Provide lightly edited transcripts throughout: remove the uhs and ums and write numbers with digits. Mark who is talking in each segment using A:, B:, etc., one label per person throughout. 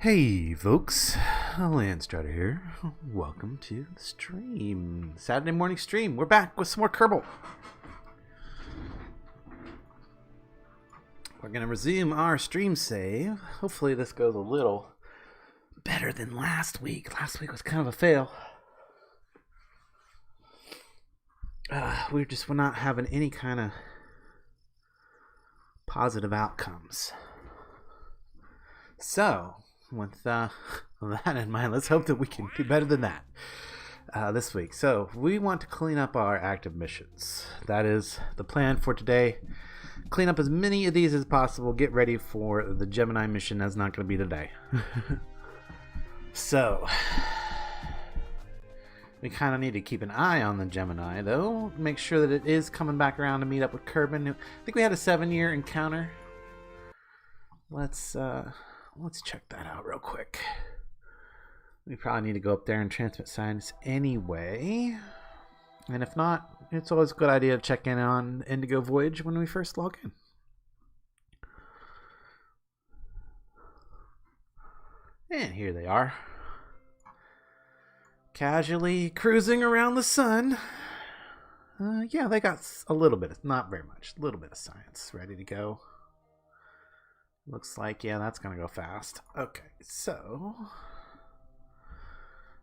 A: Hey folks, Landstryder here. Welcome to the stream. Saturday morning stream. We're back with some more Kerbal. We're going to resume our stream save. Hopefully this goes a little better than last week. Last week was kind of a fail. We're not having any kind of positive outcomes. So, with that in mind, let's hope that we can do better than that this week. So we want to clean up our active missions. That is the plan for today. Clean up as many of these as possible. Get ready for the Gemini mission. That's not going to be today. So we kind of need to keep an eye on the Gemini, though. Make sure that it is coming back around to meet up with Kerbal. I think we had a 7-year encounter. Let's check that out real quick. We probably need to go up there and transmit signs anyway. And if not, it's always a good idea to check in on Indigo Voyage when we first log in. And here they are. Casually cruising around the sun. Yeah, they got a little bit, not very much, a little bit of science ready to go. Looks like, yeah, that's going to go fast. Okay, so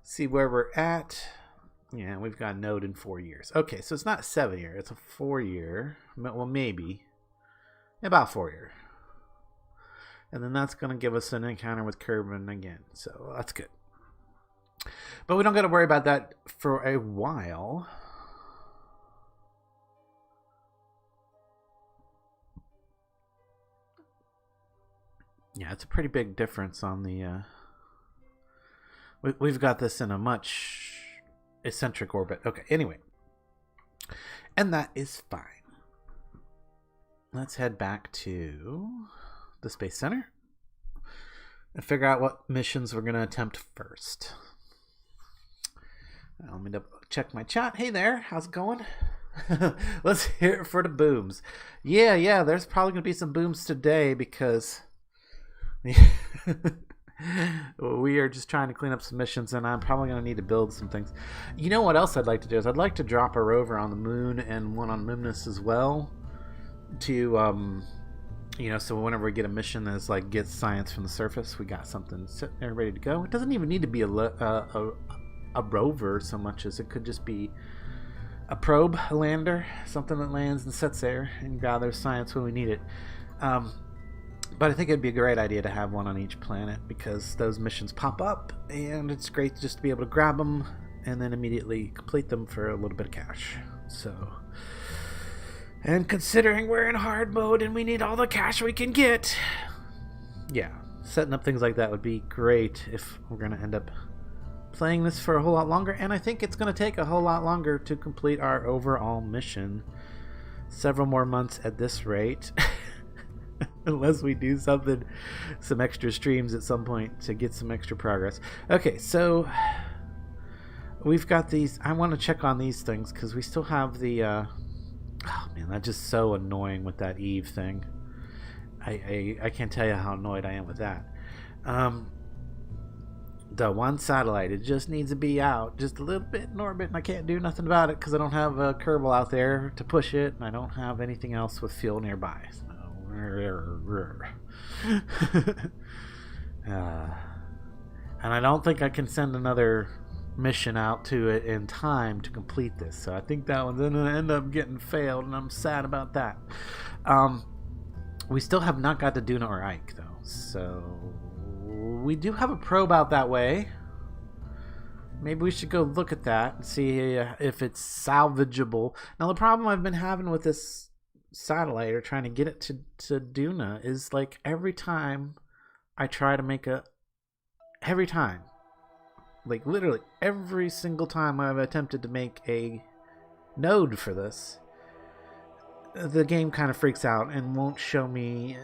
A: see where we're at. Yeah, we've got a node in 4 years. Okay, so it's not a 7-year, it's a 4-year. Well, maybe. About 4 year. And then that's going to give us an encounter with Kerbal again. So that's good. But we don't got to worry about that for a while. Yeah, it's a pretty big difference on the... We've got this in a much eccentric orbit. Okay, anyway. And that is fine. Let's head back to the Space Center and figure out what missions we're going to attempt first. Let me check my chat. Hey there, how's it going? Let's hear it for the booms. Yeah, there's probably going to be some booms today because... we are just trying to clean up some missions, and I'm probably going to need to build some things. You know what else I'd like to do is I'd like to drop a rover on the moon and one on Moonus as well to so whenever we get a mission that's like gets science from the surface, we got something sitting there ready to go. It doesn't even need to be a rover so much as it could just be a probe, a lander, something that lands and sits there and gathers science when we need it. But I think it'd be a great idea to have one on each planet because those missions pop up and it's great just to be able to grab them and then immediately complete them for a little bit of cash. So, and considering we're in hard mode and we need all the cash we can get, yeah, setting up things like that would be great if we're going to end up playing this for a whole lot longer. And I think it's going to take a whole lot longer to complete our overall mission. Several more months at this rate. Unless we do some extra streams at some point to get some extra progress. Okay, so we've got these. I want to check on these things because we still have the oh man, that's just so annoying with that Eve thing. I can't tell you how annoyed I am with that. The one satellite, it just needs to be out just a little bit in orbit, and I can't do nothing about it because I don't have a Kerbal out there to push it, and I don't have anything else with fuel nearby. And I don't think I can send another mission out to it in time to complete this, so I think that one's gonna end up getting failed, and I'm sad about that. We still have not got to Duna or Ike though, so we do have a probe out that way. Maybe we should go look at that and see if it's salvageable. Now the problem I've been having with this satellite or trying to get it to Duna is like every time I try to make like literally every single time I've attempted to make a node for this, the game kind of freaks out and won't show me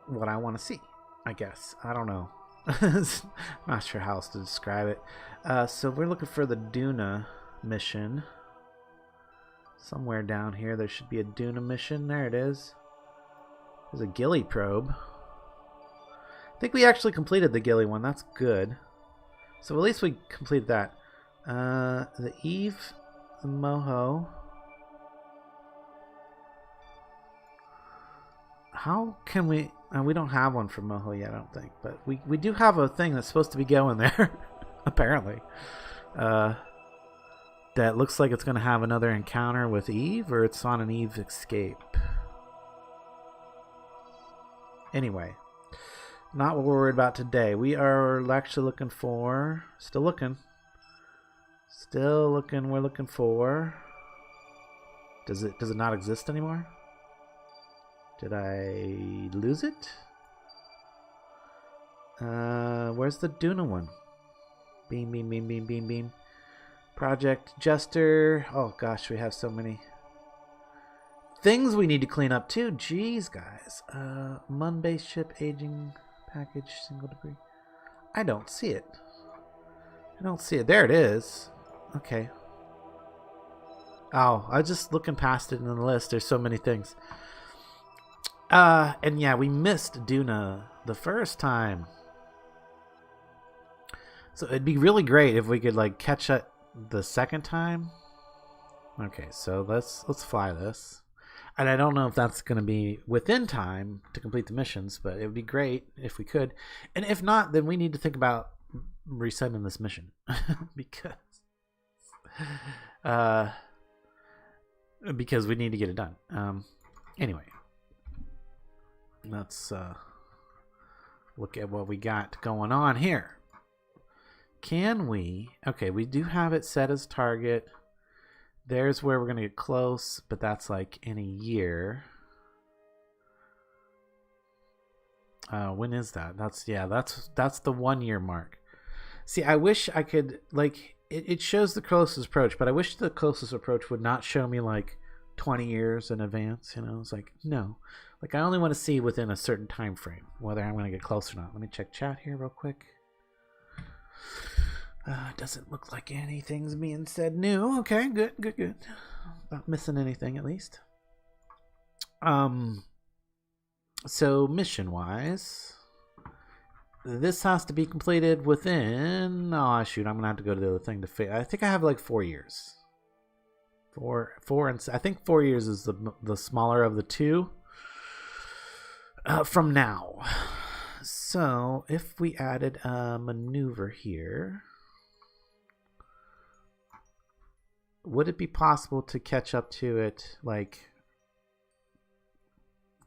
A: what I want to see, I guess. I don't know. Not sure how else to describe it. So we're looking for the Duna mission. Somewhere down here there should be a Duna mission. There it is. There's a Gilly probe. I think we actually completed the Gilly one. That's good. So at least we completed that. The Eve, the Moho. How can we... we don't have one for Moho yet, I don't think. But we do have a thing that's supposed to be going there, apparently. That looks like it's going to have another encounter with Eve, or it's on an Eve escape. Anyway, not what we're worried about today. We are actually looking for... Still looking. Still looking. We're looking for... Does it not exist anymore? Did I lose it? Where's the Duna one? Beam, beam, beam, beam, beam, beam. Project Jester. Oh gosh, we have so many things we need to clean up too. Jeez, guys. Mun base ship aging package single debris. I don't see it. I don't see it. There it is. Okay. Oh, I was just looking past it in the list. There's so many things. And yeah, we missed Duna the first time. So it'd be really great if we could like catch up the second time. Okay, so let's fly this. And I don't know if that's going to be within time to complete the missions, but it would be great if we could. And if not, then we need to think about resetting this mission because we need to get it done. Anyway, let's look at what we got going on here. Can we... Okay, we do have it set as target. There's where we're going to get close, but that's like in a year. When is that? That's the 1 year mark. See, I wish I could, like, it shows the closest approach, but I wish the closest approach would not show me like 20 years in advance. You know, it's like, no. Like, I only want to see within a certain time frame whether I'm going to get close or not. Let me check chat here real quick. Doesn't look like anything's being said new. Okay, good. Not missing anything at least. So mission-wise, this has to be completed within... Oh, shoot, I'm going to have to go to the other thing to fit. I think I have like 4 years. I think 4 years is the smaller of the two from now. So if we added a maneuver here, would it be possible to catch up to it, like,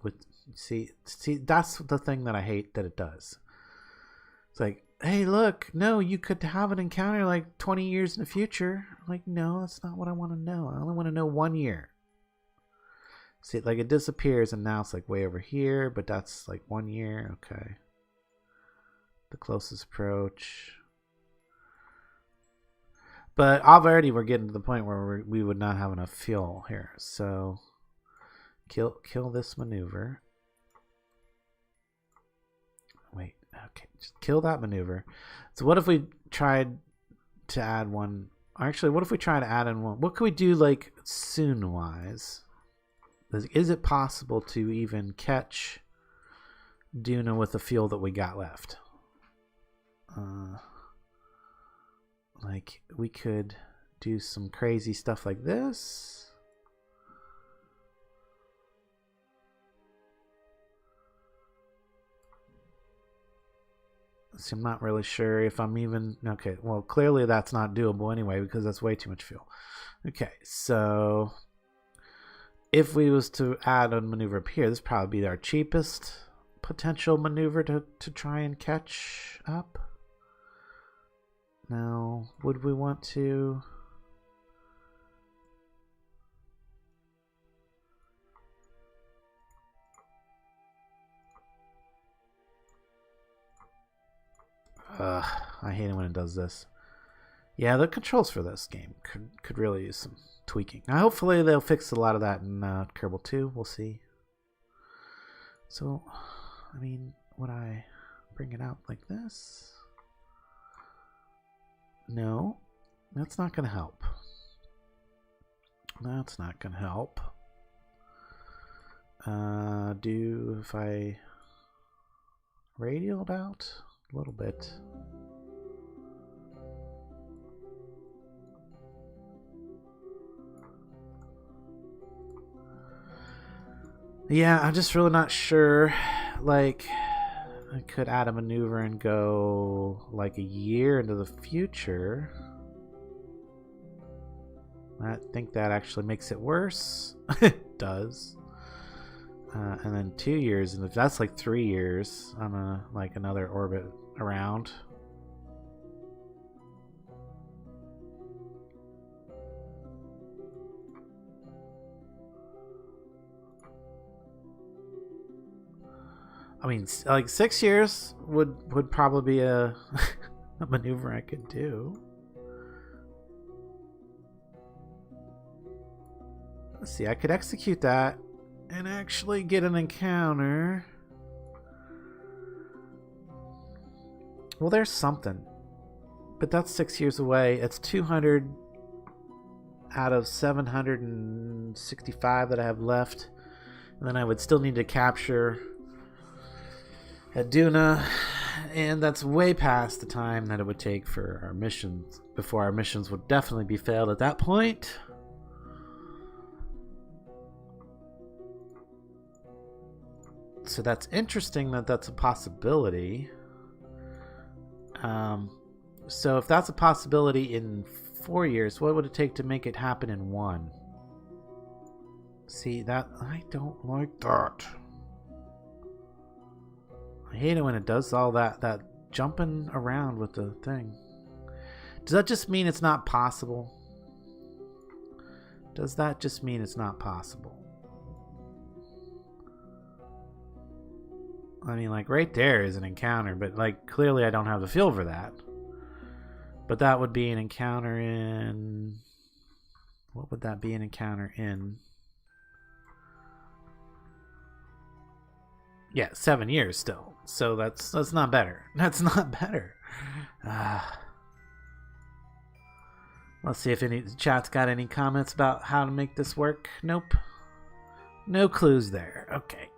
A: with... See, that's the thing that I hate that it does. It's like, hey, look, no, you could have an encounter like 20 years in the future. Like, no, that's not what I want to know. I only want to know 1 year. See, like, it disappears, and now it's like way over here, but that's like 1 year. Okay. The closest approach. But already we're getting to the point where we would not have enough fuel here. So kill this maneuver. Wait, okay, just kill that maneuver. So what if we tried to add one? Actually, what if we try to add in one? What could we do, like, soon-wise? Is it possible to even catch Duna with the fuel that we got left? Like, we could do some crazy stuff like this. So I'm not really sure if I'm even... Okay, well, clearly that's not doable anyway because that's way too much fuel. Okay, so if we was to add a maneuver up here, this would probably be our cheapest potential maneuver to try and catch up. Now, would we want to... I hate it when it does this. Yeah, the controls for this game could really use some tweaking. Now, hopefully they'll fix a lot of that in Kerbal 2. We'll see. So, I mean, would I bring it out like this? No, that's not going to help. That's not going to help. If I radialed out a little bit. Yeah, I'm just really not sure. Like, I could add a maneuver and go like a year into the future. I think that actually makes it worse. It does. And then 2 years, and if that's like 3 years on like another orbit around. I mean, like 6 years would probably be a maneuver I could do. Let's see, I could execute that and actually get an encounter. Well, there's something. But that's 6 years away. It's 200 out of 765 that I have left. And then I would still need to capture Aduna, and that's way past the time that it would take for our missions, before our missions would definitely be failed at that point. So that's interesting that that's a possibility. So if that's a possibility in 4 years, what would it take to make it happen in 1? See, that I don't like that. I hate it when it does all that jumping around with the thing. Does that just mean it's not possible? Does that just mean it's not possible? I mean, like, right there is an encounter, but, like, clearly I don't have the feel for that. But that would be an encounter in... What would that be an encounter in? Yeah, 7 years still. So that's not better. That's not better. Let's see if any chat's got any comments about how to make this work. Nope. No clues there. Okay.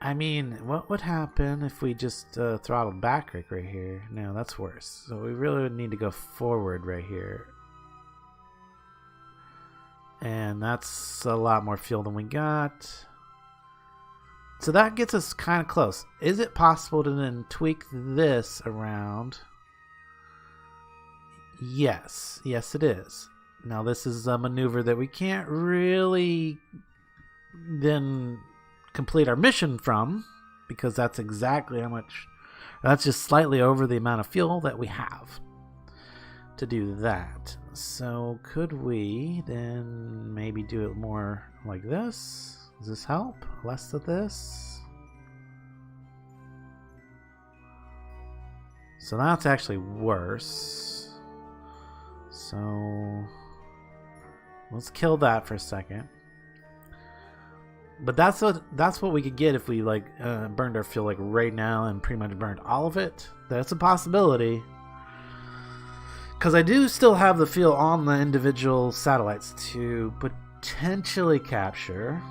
A: I mean, what would happen if we just throttled back right here? No, that's worse. So we really would need to go forward right here. And that's a lot more fuel than we got. So that gets us kind of close. Is it possible to then tweak this around? Yes. Yes, it is. Now, this is a maneuver that we can't really then complete our mission from, because that's exactly how much... That's just slightly over the amount of fuel that we have to do that. So could we then maybe do it more like this? Does this help? Less of this? So that's actually worse. So let's kill that for a second. But that's what we could get if we like burned our fuel like right now and pretty much burned all of it. That's a possibility. Because I do still have the fuel on the individual satellites to potentially capture.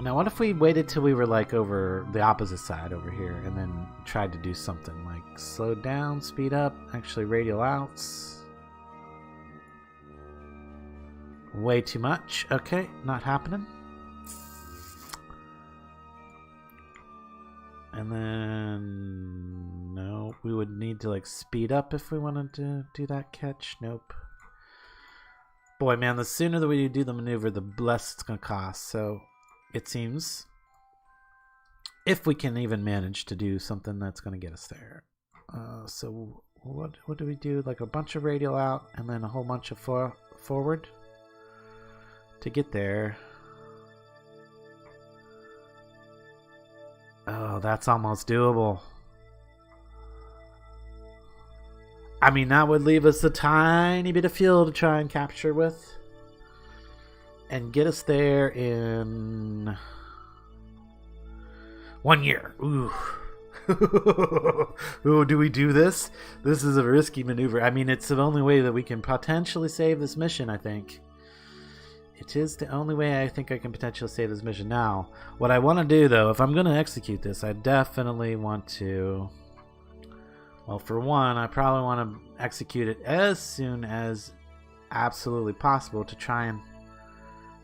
A: Now, what if we waited till we were like over the opposite side over here and then tried to do something like slow down, speed up, actually radial outs? Way too much. Okay, not happening. And then, no, we would need to like speed up if we wanted to do that catch. Nope. Boy, man, the sooner that we do the maneuver, the less it's going to cost. So it seems, if we can even manage to do something that's going to get us there. So what do we do? Like a bunch of radial out and then a whole bunch of forward to get there. Oh, that's almost doable. I mean, that would leave us a tiny bit of fuel to try and capture with. And get us there in 1 year. Ooh. Ooh, do we do this? This is a risky maneuver. I mean, it's the only way that we can potentially save this mission, I think. It is the only way I think I can potentially save this mission. Now, what I want to do, though, if I'm going to execute this, I definitely want to... Well, for one, I probably want to execute it as soon as absolutely possible to try and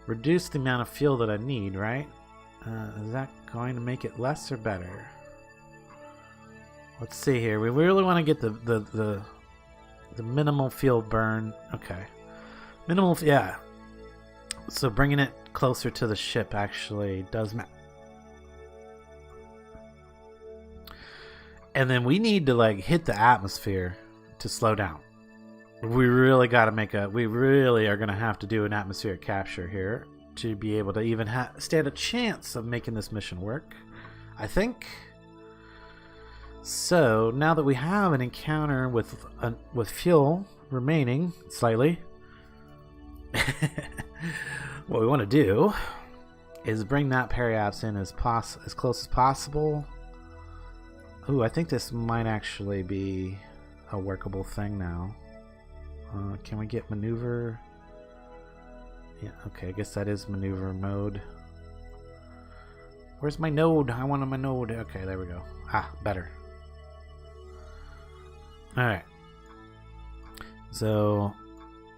A: reduce the amount of fuel that I need, right? Is that going to make it less or better? Let's see here. We really want to get the minimal fuel burn. Okay. Minimal, yeah. So bringing it closer to the ship actually does matter. And then we need to like hit the atmosphere to slow down. We really got to we really are going to have to do an atmospheric capture here to be able to even stand a chance of making this mission work, I think. So now that we have an encounter with fuel remaining slightly, what we want to do is bring that periapse in as close as possible. Ooh, I think this might actually be a workable thing now. Can we get maneuver? Yeah, okay, I guess that is maneuver mode. Where's my node? I want my node. Okay, there we go. Ah, better. Alright. So,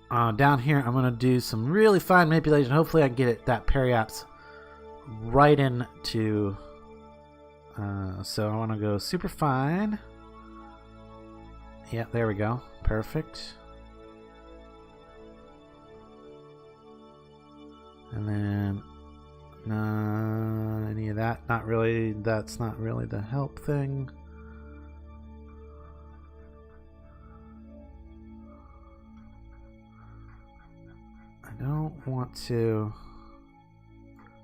A: down here, I'm going to do some really fine manipulation. Hopefully I can get that periapse right into... so I want to go super fine. Yeah, there we go. Perfect. And then any of that, not really. That's not really the help thing. I don't want to.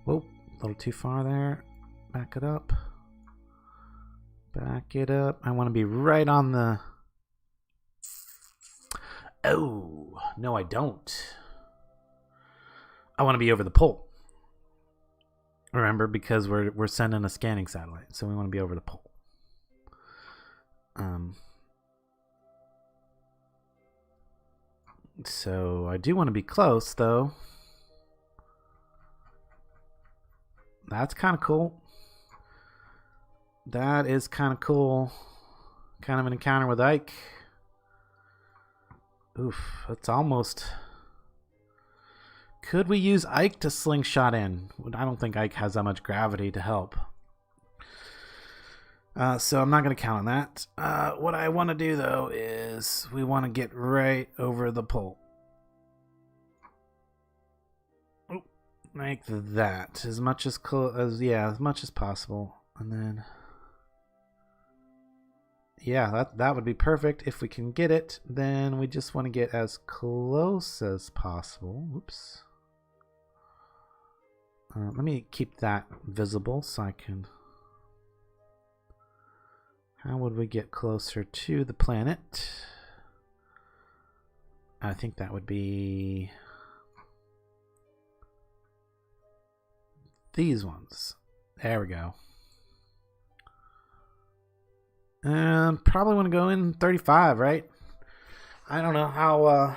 A: Whoa, a little too far there. Back it up. Back it up. I want to be right on the... Oh, no I don't. I want to be over the pole. Remember, because we're sending a scanning satellite, so we want to be over the pole. So I do want to be close, though. That's kind of cool. That is kind of cool. Kind of an encounter with Ike. Oof, that's almost... Could we use Ike to slingshot in? I don't think Ike has that much gravity to help. So I'm not going to count on that. What I want to do, though, is we want to get right over the pole. Oh, like that. As much as as much as possible. And then... Yeah, that would be perfect. If we can get it, then we just want to get as close as possible. Oops. Let me keep that visible so I can... How would we get closer to the planet? I think that would be... these ones. There we go. Probably want to go in 35, right? I don't know how,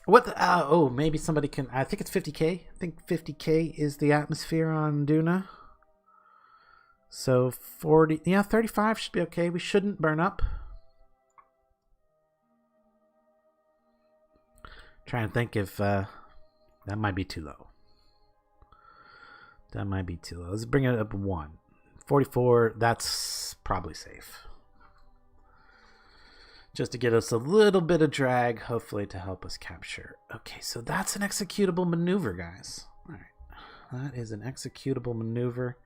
A: oh, maybe somebody can, I think it's 50K. I think 50K is the atmosphere on Duna. So 40, yeah, 35 should be okay. We shouldn't burn up. Trying to think if, that might be too low. That might be too low. Let's bring it up 1. 44, that's probably safe. Just to get us a little bit of drag, hopefully to help us capture. Okay, so that's an executable maneuver, guys. All right, that is an executable maneuver.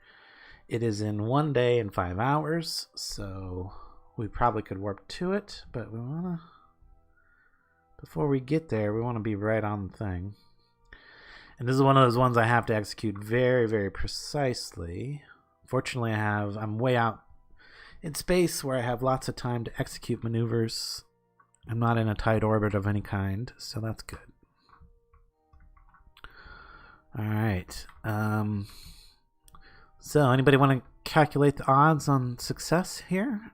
A: It is in 1 day and 5 hours, so we probably could warp to it, but we want to, before we get there, we want to be right on the thing. And this is one of those ones I have to execute very, very precisely. Fortunately, I'm way out in space where I have lots of time to execute maneuvers. I'm not in a tight orbit of any kind, so that's good. All right. So anybody want to calculate the odds on success here?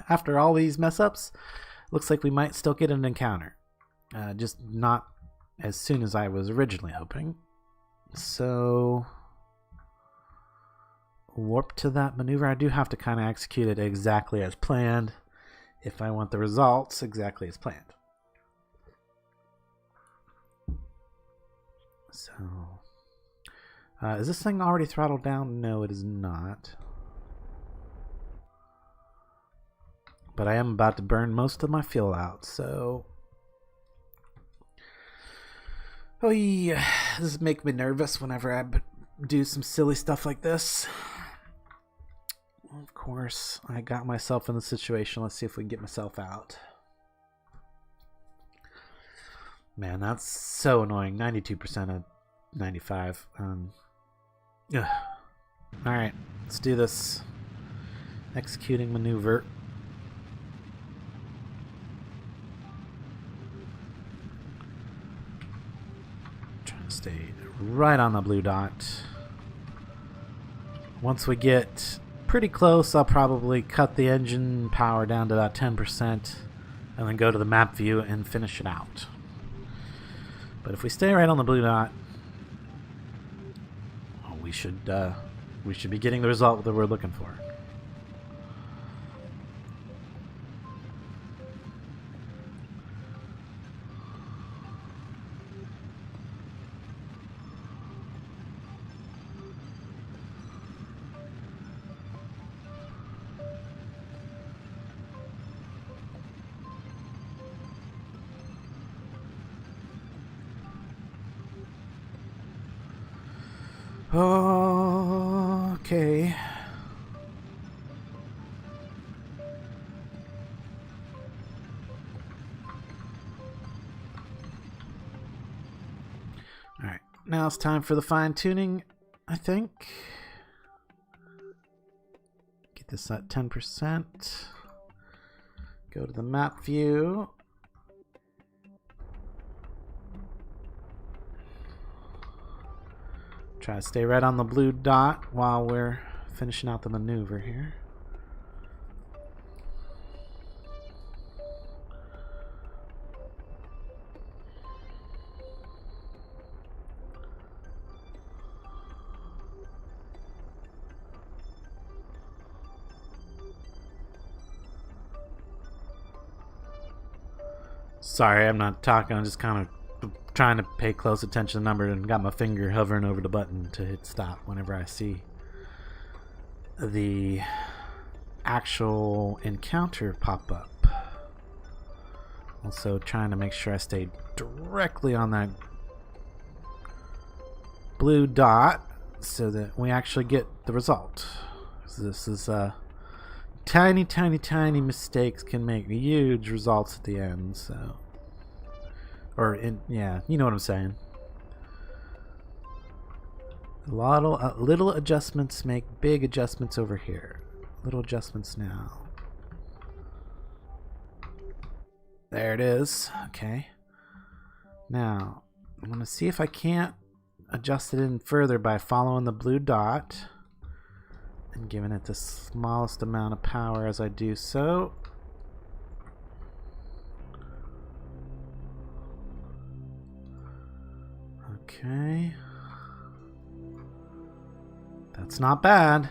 A: After all these mess ups, looks like we might still get an encounter. Just not as soon as I was originally hoping. So warp to that maneuver. I do have to kind of execute it exactly as planned if I want the results exactly as planned. So is this thing already throttled down? No, it is not. But I am about to burn most of my fuel out, so oh yeah, this makes me nervous whenever I do some silly stuff like this. Of course, I got myself in the situation. Let's see if we can get myself out. Man, that's so annoying. 92% of 95. Ugh. Alright, let's do this. Executing maneuver. Trying to stay right on the blue dot. Once we get pretty close, I'll probably cut the engine power down to about 10% and then go to the map view and finish it out. But if we stay right on the blue dot, we should be getting the result that we're looking for. Okay. Alright, now it's time for the fine tuning, I think. Get this at 10%. Go to the map view. Try to stay right on the blue dot while we're finishing out the maneuver here. Sorry, I'm not talking, I'm just kind of trying to pay close attention to the number and got my finger hovering over the button to hit stop whenever I see the actual encounter pop up. Also trying to make sure I stay directly on that blue dot so that we actually get the result. So this is tiny mistakes can make huge results at the end, so yeah, you know what I'm saying. Little adjustments make big adjustments over here. Little adjustments now. There it is. Okay. Now, I'm going to see if I can't adjust it in further by following the blue dot and giving it the smallest amount of power as I do so. Okay. That's not bad.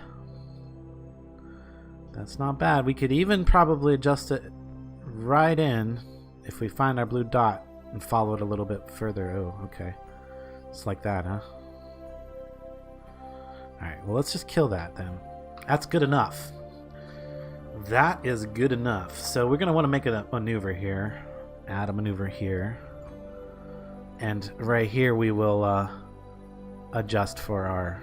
A: That's not bad. We could even probably adjust it right in if we find our blue dot and follow it a little bit further. Oh, okay. It's like that, huh? Alright, well, let's just kill that then. That's good enough. That is good enough. So we're going to want to make a maneuver here. Add a maneuver here. And right here we will adjust for our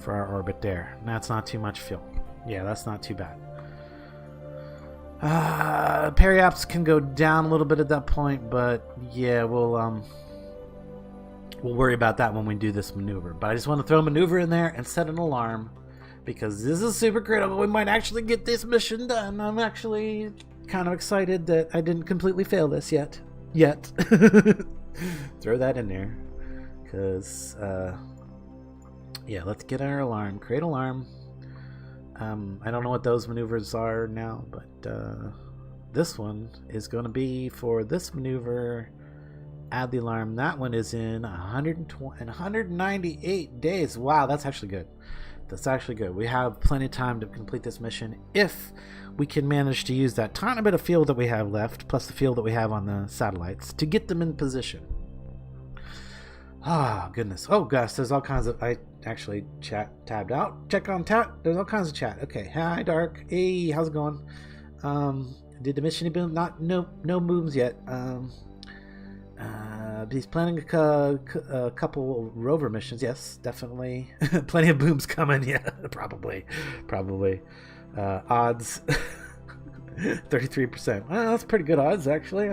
A: orbit there. And that's not too much fuel. Yeah, that's not too bad. Periaps can go down a little bit at that point, but yeah, we'll worry about that when we do this maneuver. But I just want to throw a maneuver in there and set an alarm because this is super critical. We might actually get this mission done. I'm actually kind of excited that I didn't completely fail this yet. Throw that in there because yeah, let's get our alarm. Create alarm. I don't know what those maneuvers are now, but this one is going to be for this maneuver. Add the alarm. That one is in 198 days. Wow, that's actually good. That's actually good. We have plenty of time to complete this mission if we can manage to use that tiny bit of fuel that we have left, plus the fuel that we have on the satellites, to get them in position. Ah, goodness. Oh, gosh, there's all kinds of... I actually tabbed out. Check on chat. There's all kinds of chat. Okay. Hi, Dark. Hey, how's it going? Did the mission boom? No moves yet. He's planning a couple rover missions. Yes, definitely. Plenty of booms coming. Yeah, probably. Odds 33%. Well, that's pretty good odds, actually.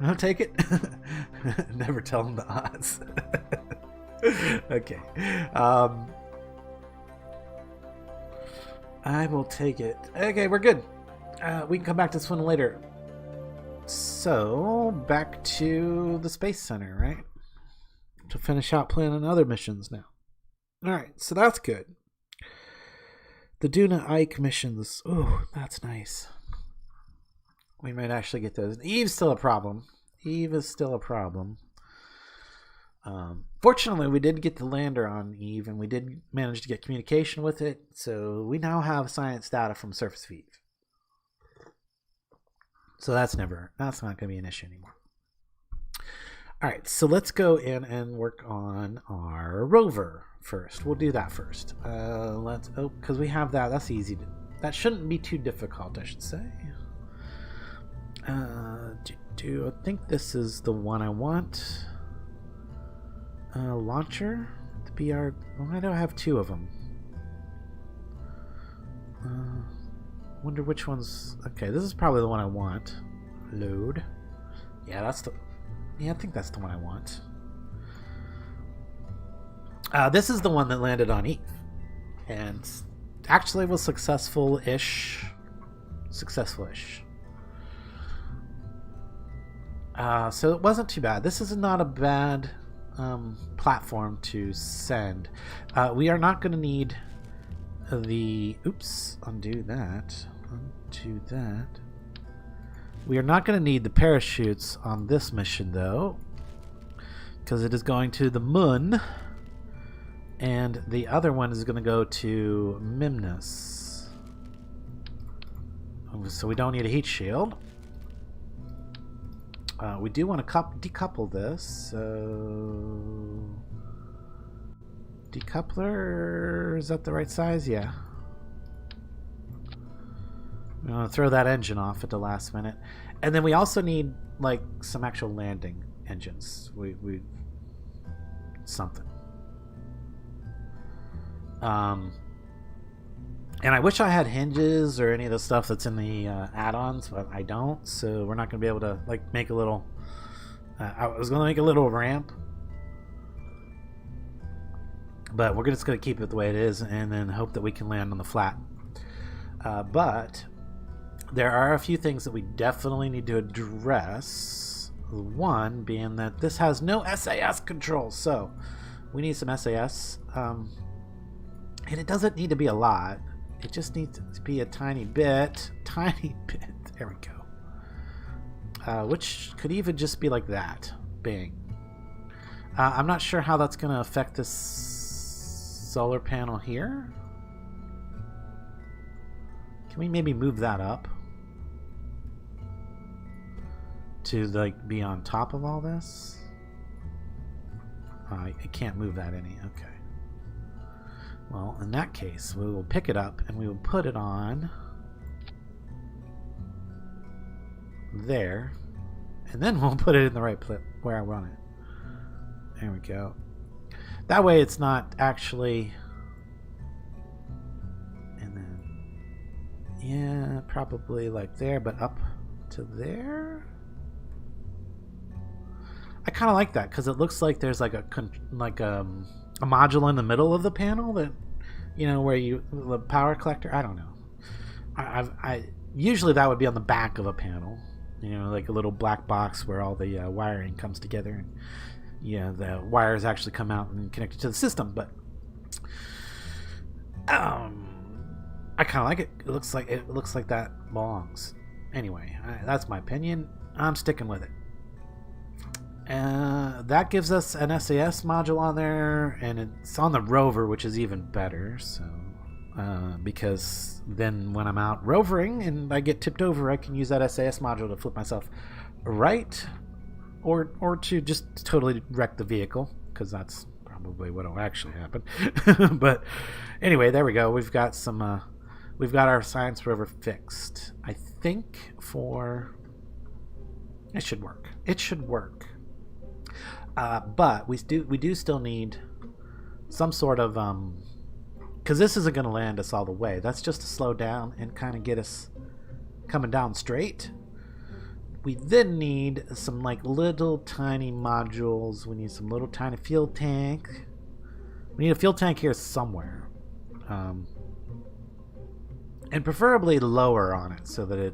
A: I'll take it. Never tell them the odds. Okay. I will take it. Okay, we're good. We can come back to this one later. So, back to the Space Center, right? To finish out planning other missions now. Alright, so that's good. The Duna Ike missions. Oh, that's nice. We might actually get those. Eve's still a problem. Eve is still a problem. Fortunately, we did get the lander on Eve, and we did manage to get communication with it. So, we now have science data from surface of Eve. So that's not going to be an issue anymore. All right, so let's go in and work on our rover first. We'll do that first. Because we have that. That's easy. That shouldn't be too difficult, I should say. I think this is the one I want. Launcher. The BR. Why do I have two of them? Wonder which one's... Okay, this is probably the one I want. Load. Yeah, I think that's the one I want. This is the one that landed on Eve. And actually was successful-ish. Successful-ish. So it wasn't too bad. This is not a bad platform to send. We are not going to need... undo that. We are not going to need the parachutes on this mission, though, because it is going to the moon, and the other one is going to go to Mimnus. So we don't need a heat shield. We do want to decouple this, so... Decoupler, is that the right size? Yeah. I'm going to throw that engine off at the last minute. And then we also need, like, some actual landing engines. We something. And I wish I had hinges or any of the stuff that's in the add-ons, but I don't. So we're not going to be able to, like, make a little... I was going to make a little ramp. But we're just going to keep it the way it is and then hope that we can land on the flat. But there are a few things that we definitely need to address. One being that this has no SAS controls. So we need some SAS. And it doesn't need to be a lot. It just needs to be a tiny bit. Tiny bit. There we go. Which could even just be like that. Bang. I'm not sure how that's going to affect this solar panel here. Can we maybe move that up to like be on top of all this? I can't move that any. Okay. Well, in that case, we will pick it up and we will put it on there, and then we'll put it in the right place where I want it. There we go. That way it's not actually... And then... Yeah, probably like there, but up to there? I kind of like that, because it looks like there's like a module in the middle of the panel that, you know, where you... The power collector? I don't know. I usually that would be on the back of a panel. You know, like a little black box where all the wiring comes together, and yeah, the wires actually come out and connect it to the system. But I kind of like it. It looks like that belongs. Anyway, that's my opinion. I'm sticking with it. That gives us an SAS module on there, and it's on the rover, which is even better. So, because then when I'm out rovering and I get tipped over, I can use that SAS module to flip myself right, or to just totally wreck the vehicle, because that's probably what will actually happen. But anyway, there we go. We've got some. We've got our science rover fixed. I think it should work. It should work. But we do still need some sort of because this isn't going to land us all the way. That's just to slow down and kind of get us coming down straight. We then need some like little tiny modules. We need some little tiny fuel tank. We need a fuel tank here somewhere. And preferably lower on it so that it,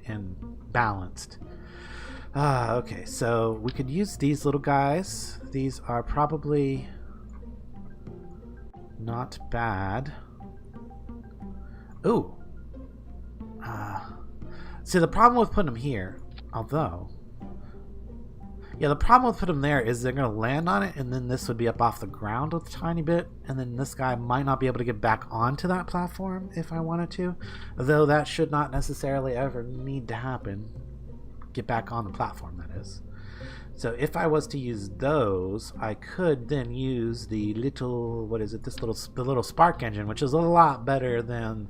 A: and balanced. Okay, so we could use these little guys. These are probably not bad. Ooh. See, the problem with putting them here, although... Yeah, the problem with putting them there is they're going to land on it, and then this would be up off the ground a tiny bit, and then this guy might not be able to get back onto that platform if I wanted to, though that should not necessarily ever need to happen. Get back on the platform, that is. So if I was to use those, I could then use the little, what is it, the little spark engine, which is a lot better than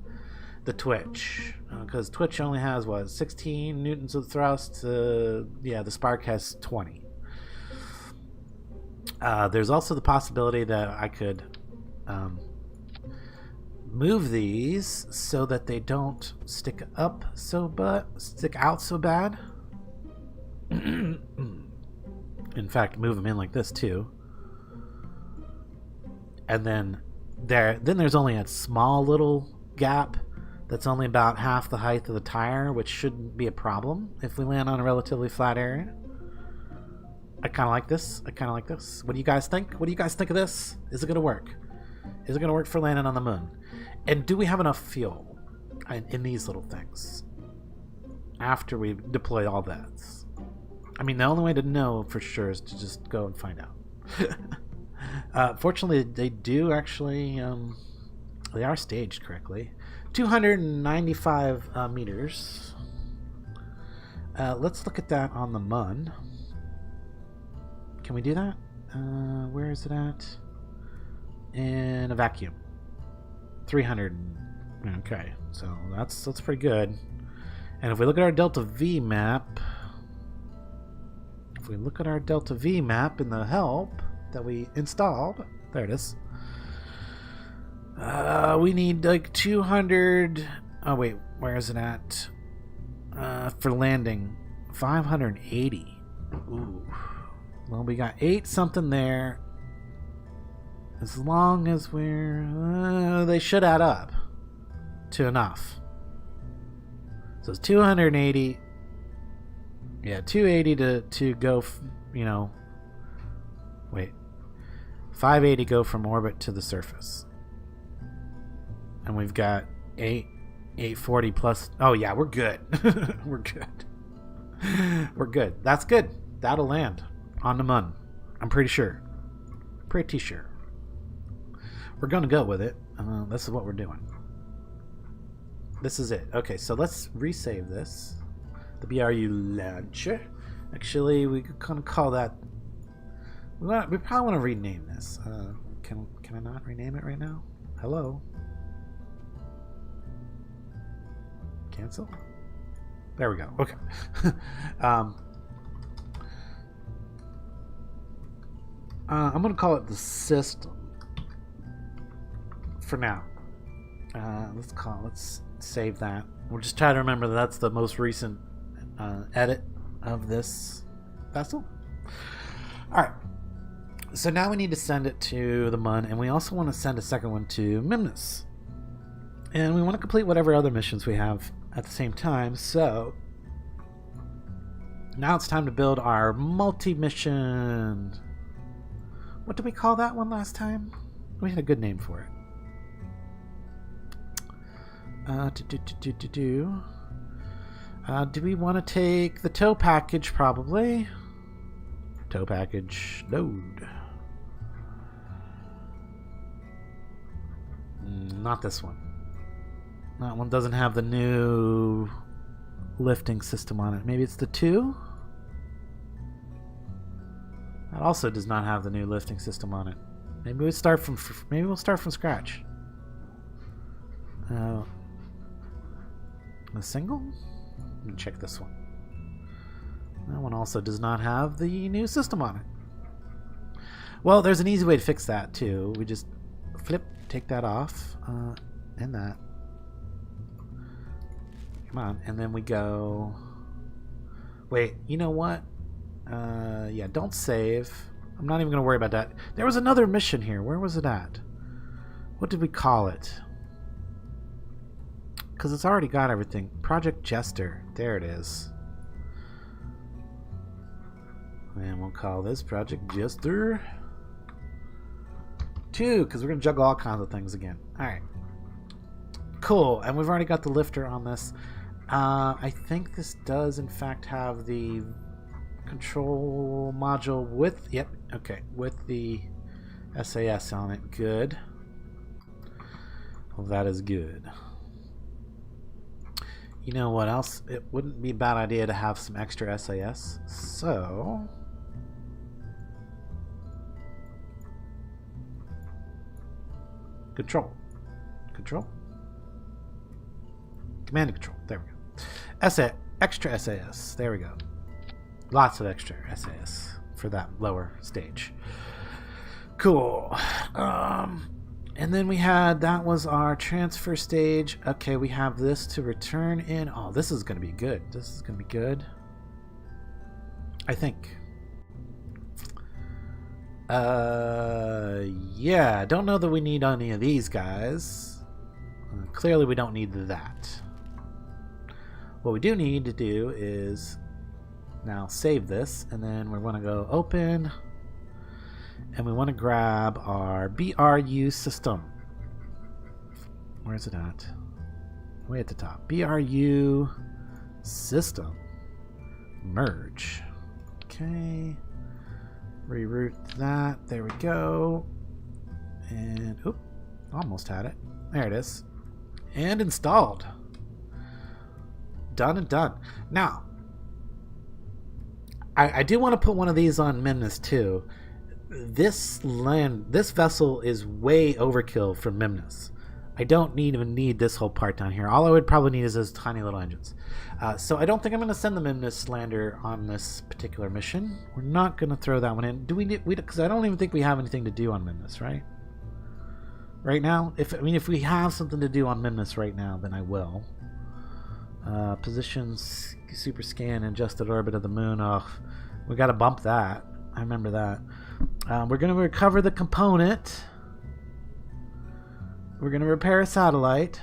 A: the Twitch, because Twitch only has 16 newtons of thrust. Yeah, the Spark has 20. There's also the possibility that I could move these so that they don't stick out so bad. In fact, move them in like this too, and then there's only a small little gap that's only about half the height of the tire, which shouldn't be a problem if we land on a relatively flat area. I kind of like this. What do you guys think? What do you guys think of this? Is it going to work? Is it going to work for landing on the moon? And do we have enough fuel in these little things after we deploy all that? I mean, the only way to know for sure is to just go and find out. Fortunately, they do actually... they are staged correctly. 295 meters. Let's look at that on the MUN. Can we do that? Where is it at? In a vacuum. 300. Okay, so that's pretty good. And if we look at our Delta V map, in the help that we installed, there it is. We need like 200. Oh wait, where is it at? For landing, 580. Ooh. Well, we got 8 something there. As long as they should add up to enough. So it's 280. Yeah, 280 to go. Wait. 580 go from orbit to the surface. And we've got 840 plus. Oh yeah, we're good. We're good. That's good. That'll land on the MUN. I'm pretty sure. We're gonna go with it. This is what we're doing. This is it. Okay, so let's resave this. The BRU launcher. Actually, we could kind of call that. We probably want to rename this. Can I not rename it right now? Hello. Cancel. There we go. Okay. I'm gonna call it the system for now. Let's save that. We'll just try to remember that that's the most recent edit of this vessel. All right. So now we need to send it to the MUN, and we also want to send a second one to Mimnus. And we want to complete whatever other missions we have at the same time. So now it's time to build our multi-mission. What did we call that one last time? We had a good name for it. Do we want to take the tow package? Probably. Tow package load. Not this one. That one doesn't have the new lifting system on it. Maybe it's the 2? That also does not have the new lifting system on it. Maybe we'll start from scratch. A single? Let me check this one. That one also does not have the new system on it. Well, there's an easy way to fix that too. We just take that off, and that. Come on, and then we go. Wait, you know what? Yeah, don't save. I'm not even going to worry about that. There was another mission here. Where was it at? What did we call it? Because it's already got everything. Project Jester. There it is. And we'll call this Project Jester 2, because we're going to juggle all kinds of things again. Alright. Cool. And we've already got the lifter on this. I think this does, in fact, have the control module with... Yep. Okay. With the SAS on it. Good. Well, that is good. You know what else? It wouldn't be a bad idea to have some extra SAS. So... Control. Command and control. There we go. Extra SAS. There we go. Lots of extra SAS for that lower stage. Cool. And then we had, that was our transfer stage. Okay, we have this to return in. Oh, this is going to be good. This is going to be good. I think. Yeah, don't know that we need any of these guys. Clearly we don't need that. What we do need to do is now save this, and then we want to go open, and we want to grab our BRU system. Where is it at? Way at the top. BRU system. Merge. Okay. Reroute that. There we go. And oop, almost had it. There it is. And installed. Done and done. Now, I do want to put one of these on Memnus too. This vessel is way overkill for Memnus. I don't even need this whole part down here. All I would probably need is those tiny little engines. So I don't think I'm going to send the Memnus lander on this particular mission. We're not going to throw that one in. Do we? Because I don't even think we have anything to do on Memnus, right? Right now, if we have something to do on Memnus right now, then I will. Positions, super scan, adjusted orbit of the moon. Oh, we got to bump that. I remember that. We're going to recover the component. We're going to repair a satellite.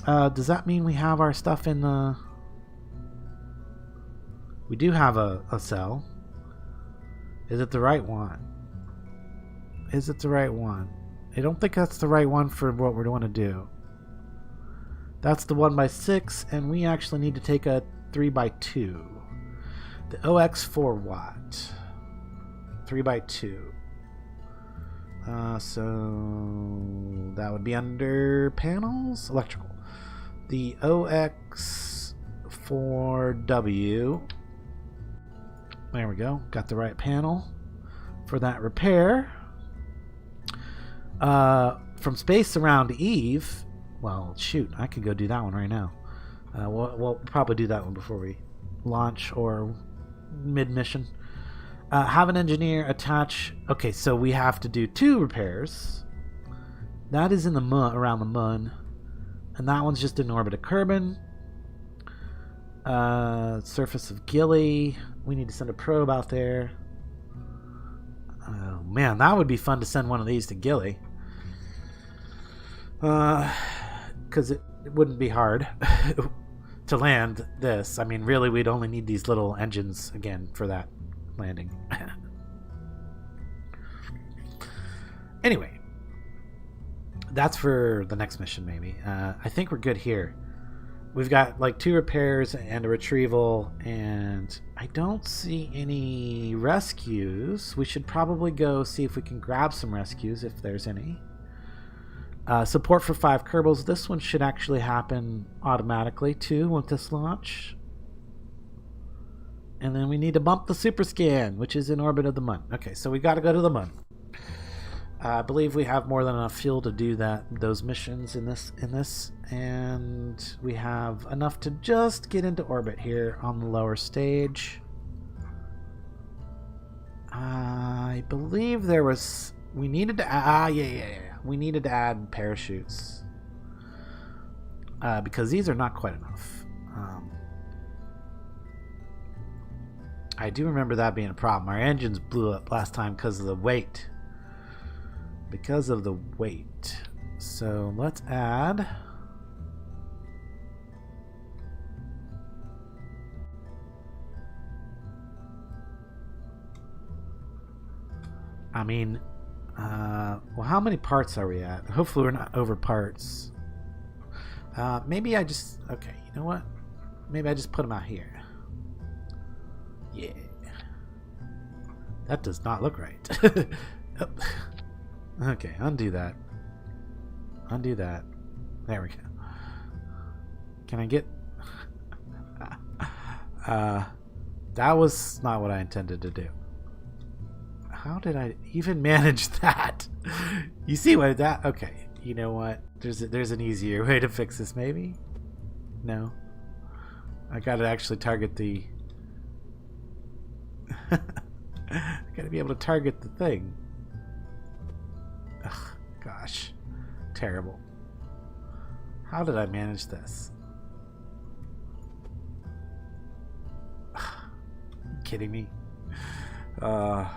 A: Does that mean we have our stuff in the... We do have a cell. Is it the right one? Is it the right one? I don't think that's the right one for what we're going to do. That's the 1x6, and we actually need to take a 3x2. The OX 4 watt. 3x2. So that would be under panels, electrical. The OX4W. There we go. Got the right panel for that repair. From space around Eve. Well, shoot, I could go do that one right now. We'll probably do that one before we launch or mid-mission. Have an engineer attach... Okay, so we have to do 2 repairs. That is in the moon, around the moon. And that one's just in orbit of Kerbin. Surface of Gilly. We need to send a probe out there. Oh, man, that would be fun to send one of these to Gilly. Because it wouldn't be hard to land this. I mean, really, we'd only need these little engines again for that landing. Anyway, That's for the next mission, maybe. I think we're good here. We've got like 2 repairs and a retrieval, and I don't see any rescues. We should probably go see if we can grab some rescues, if there's any. Support for 5 Kerbals. This one should actually happen automatically, too, with this launch. And then we need to bump the super scan, which is in orbit of the Moon. Okay, so we got to go to the Moon. I believe we have more than enough fuel to do those missions in this, and we have enough to just get into orbit here on the lower stage. I believe there was we needed to we needed to add parachutes because these are not quite enough. I do remember that being a problem. Our engines blew up last time because of the weight. So let's add well, how many parts are we at? Hopefully we're not over parts. Maybe I just okay, you know what? Maybe I just put them out here. Yeah. That does not look right. Okay, undo that. There we go. Can I get... that was not what I intended to do. How did I even manage that? You see what that... Okay, you know what? There's an easier way to fix this, maybe? No. I gotta actually target the... I gotta be able to target the thing. Ugh, gosh. Terrible. How did I manage this? Are you kidding me? I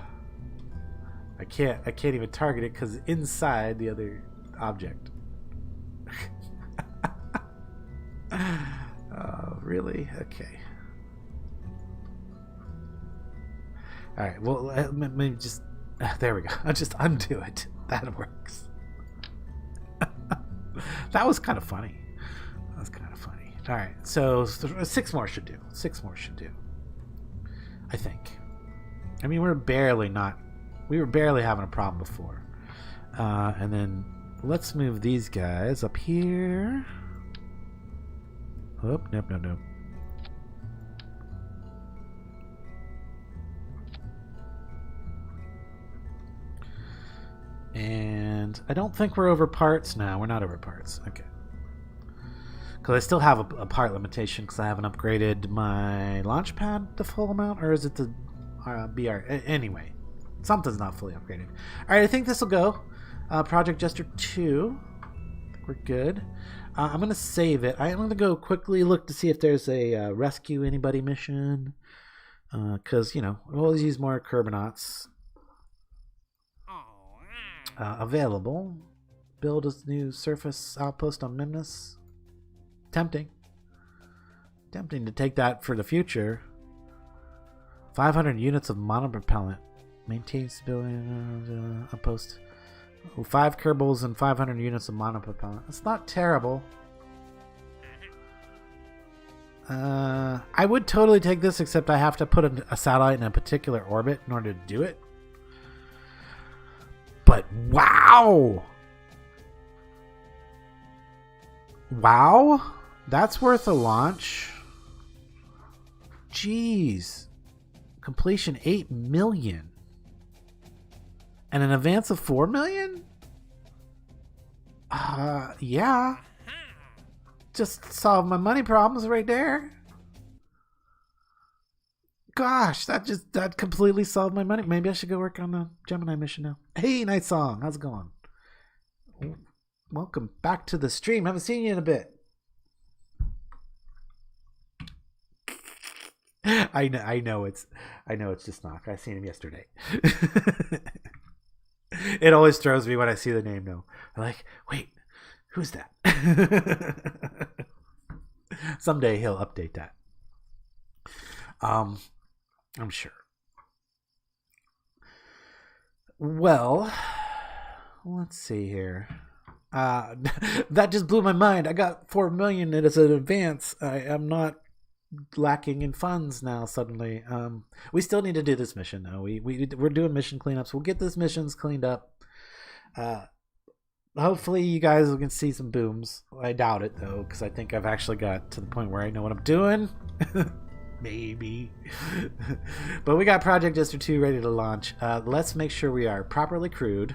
A: can't even target it because inside the other object. Really? Okay. Alright, well, maybe just... there we go. I'll just undo it. That works. That was kind of funny. Alright, so 6 more should do. I think. I mean, we were barely having a problem before. And then let's move these guys up here. Oh, nope. And I don't think we're over parts now. We're not over parts. Okay. Because I still have a part limitation because I haven't upgraded my launch pad the full amount. Or is it the BR? Anyway, something's not fully upgraded. Alright, I think this will go. Project Jester 2. I think we're good. I'm going to save it. I'm going to go quickly look to see if there's a rescue anybody mission. Because, we'll always use more Kerbonauts. Available. Build a new surface outpost on Mimnus. Tempting to take that for the future. 500 units of monopropellant. Maintain stability outpost. 5 Kerbals and 500 units of monopropellant. That's not terrible. I would totally take this, except I have to put a satellite in a particular orbit in order to do it. But wow! Wow? That's worth a launch. Jeez. Completion 8 million. And an advance of 4 million? Yeah. Just solved my money problems right there. Gosh, that completely solved my money. Maybe I should go work on the Gemini mission now. Hey, nice song. How's it going? Welcome back to the stream. Haven't seen you in a bit. I know it's just Knock. I seen him yesterday. It always throws me when I see the name though. I'm like, wait, who's that? Someday he'll update that. I'm sure. Well, let's see here. Uh, that just blew my mind. I got 4 million as an advance. I am not lacking in funds now suddenly. We still need to do this mission though. We're doing mission cleanups. We'll get those missions cleaned up. Uh, Hopefully you guys can see some booms. I doubt it though, because I think I've actually got to the point where I know what I'm doing. Maybe. But we got Project District 2 ready to launch. Let's make sure we are properly crewed,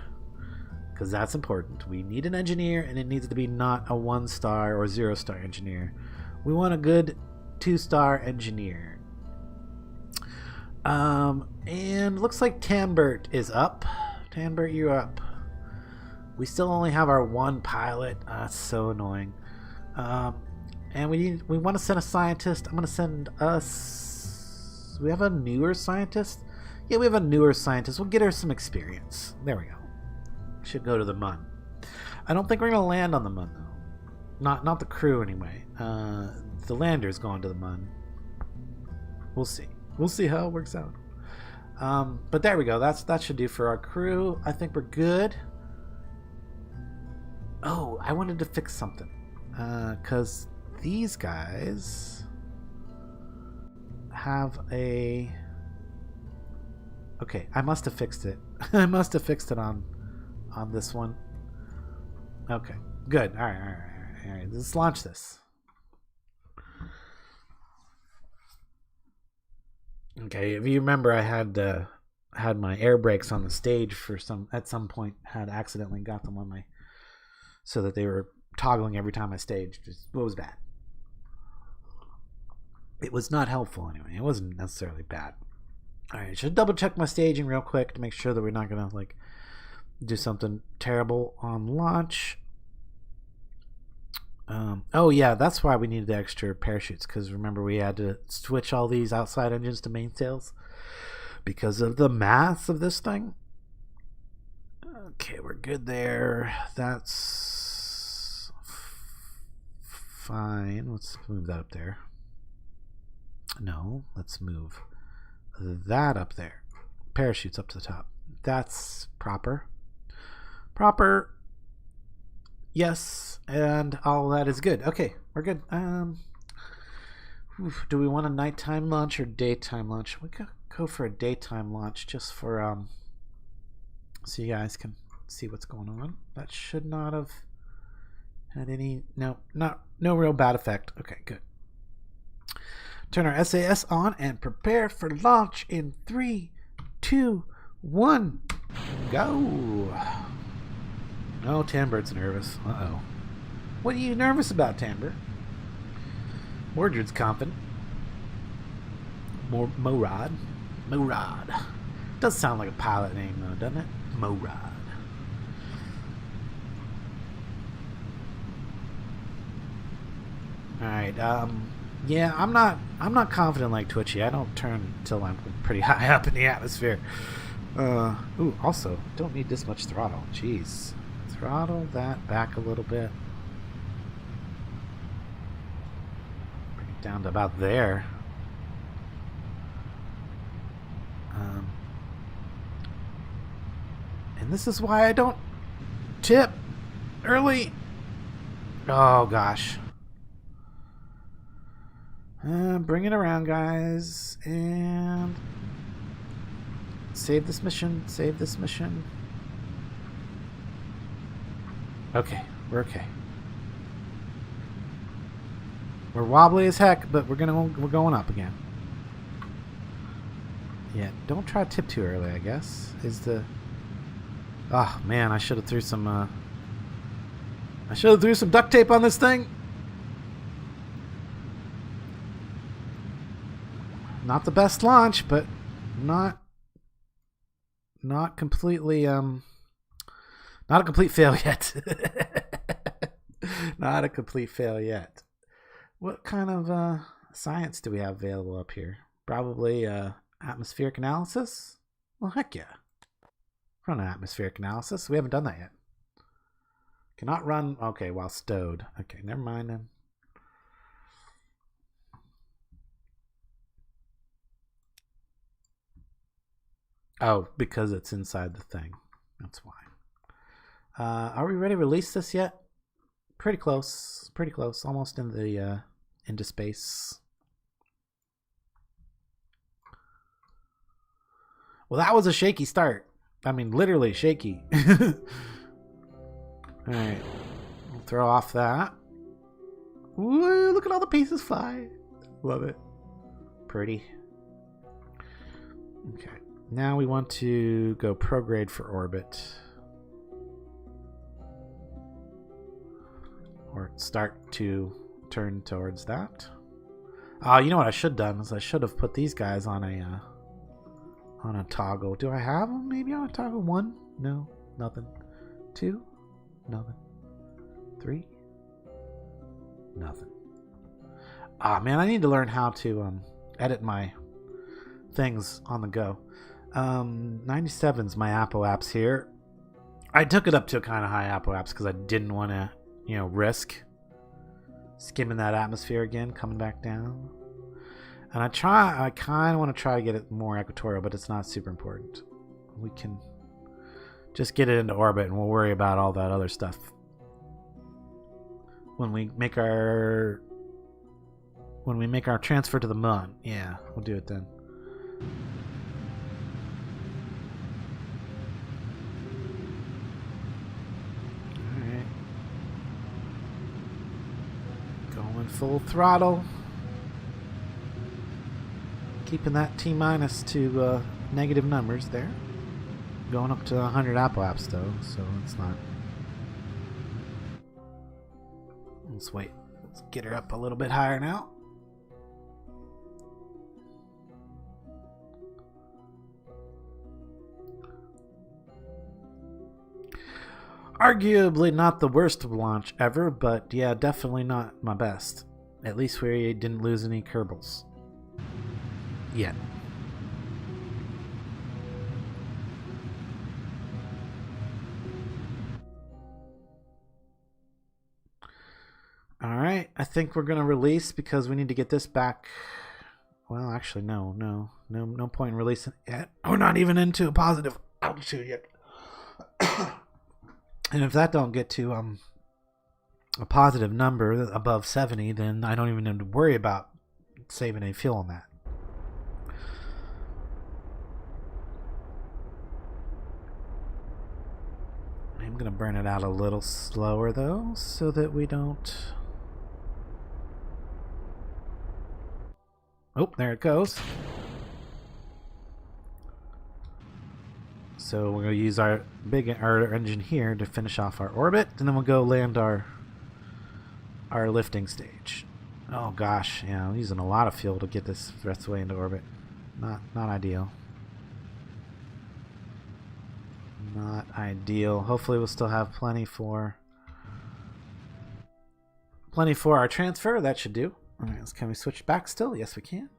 A: because that's important. We need an engineer, and it needs to be not a 1-star or 0-star engineer. We want a good 2-star engineer. And looks like Tambert is up. Tambert, you're up. We still only have our 1 pilot. That's so annoying. And we want to send a scientist. I'm going to send us... We have a newer scientist? Yeah, we have a newer scientist. We'll get her some experience. There we go. Should go to the Mun. I don't think we're going to land on the Mun, though. Not the crew, anyway. The lander's going to the Mun. We'll see. We'll see how it works out. But there we go. That should do for our crew. I think we're good. Oh, I wanted to fix something. Because these guys have a... Okay, I must have fixed it. I must have fixed it on this one. Okay, good. All right. Let's launch this. Okay, if you remember, I had my air brakes on the stage at some point. Had accidentally got them on my, so that they were toggling every time I staged. It was bad. It was not helpful anyway. It wasn't necessarily bad. All right, should double check my staging real quick to make sure that we're not gonna like do something terrible on launch. Oh yeah, that's why we needed the extra parachutes, because remember we had to switch all these outside engines to mainsails because of the mass of this thing. Okay, we're good there. That's fine. Let's move that up there. No, let's move that up there. Parachutes up to the top. That's proper. Yes, and all that is good. Okay, we're good. Do we want a nighttime launch or daytime launch? We could go for a daytime launch just for so you guys can see what's going on. That should not have had any no real bad effect. Okay, good. Turn our SAS on and prepare for launch in 3, 2, 1, go. Oh, Tambert's nervous. Uh-oh. What are you nervous about, Tambert? Mordred's confident. Morad. Does sound like a pilot name, though, doesn't it? Morad. Alright, yeah, I'm not confident like Twitchy. I don't turn until I'm pretty high up in the atmosphere. Ooh, also, don't need this much throttle. Jeez. Throttle that back a little bit. Bring it down to about there. And this is why I don't tip early. Oh gosh. Bring it around, guys, and save this mission. Okay, we're okay. We're wobbly as heck, but we're going up again. Yeah, don't try to tip too early, I guess. Oh man, I should have threw some duct tape on this thing. Not the best launch, but not completely not a complete fail yet. Not a complete fail yet. What kind of science do we have available up here? Probably atmospheric analysis? Well, heck yeah. Run an atmospheric analysis. We haven't done that yet. Cannot run. Okay, while stowed. Okay, never mind then. Oh, because it's inside the thing. That's why. Are we ready to release this yet? Pretty close. Pretty close. Almost in the into space. Well, that was a shaky start. I mean, literally shaky. All right. We'll throw off that. Woo, look at all the pieces fly. Love it. Pretty. Okay. Now we want to go prograde for orbit. Or start to turn towards that. You know what I should have done is I should have put these guys on a toggle. Do I have them maybe on a toggle? 1? No, nothing. 2? Nothing. 3? Nothing. Man, I need to learn how to edit my things on the go. 97's my Apple apps here. I took it up to a kind of high Apple apps because I didn't want to, risk skimming that atmosphere again, coming back down. And I kind of want to try to get it more equatorial, but it's not super important. We can just get it into orbit and we'll worry about all that other stuff when we make our transfer to the moon. Yeah, we'll do it then. Alright. Going full throttle. Keeping that T- to negative numbers there. Going up to 100 Apple apps though, so it's not. Let's wait. Let's get her up a little bit higher now. Arguably not the worst launch ever, but yeah, definitely not my best. At least we didn't lose any Kerbals. Yet. Alright, I think we're going to release because we need to get this back. Well, actually, no point in releasing it yet. We're not even into a positive altitude yet. And if that don't get to a positive number above 70, then I don't even have to worry about saving any fuel on that. I'm going to burn it out a little slower though, so that we don't... Oh, there it goes. So we're going to use our engine here to finish off our orbit, and then we'll go land our lifting stage. Oh gosh, yeah, I'm using a lot of fuel to get this the rest of the way into orbit. Not ideal. Not ideal. Hopefully we'll still have plenty for our transfer. That should do. Alright, can we switch back still? Yes, we can.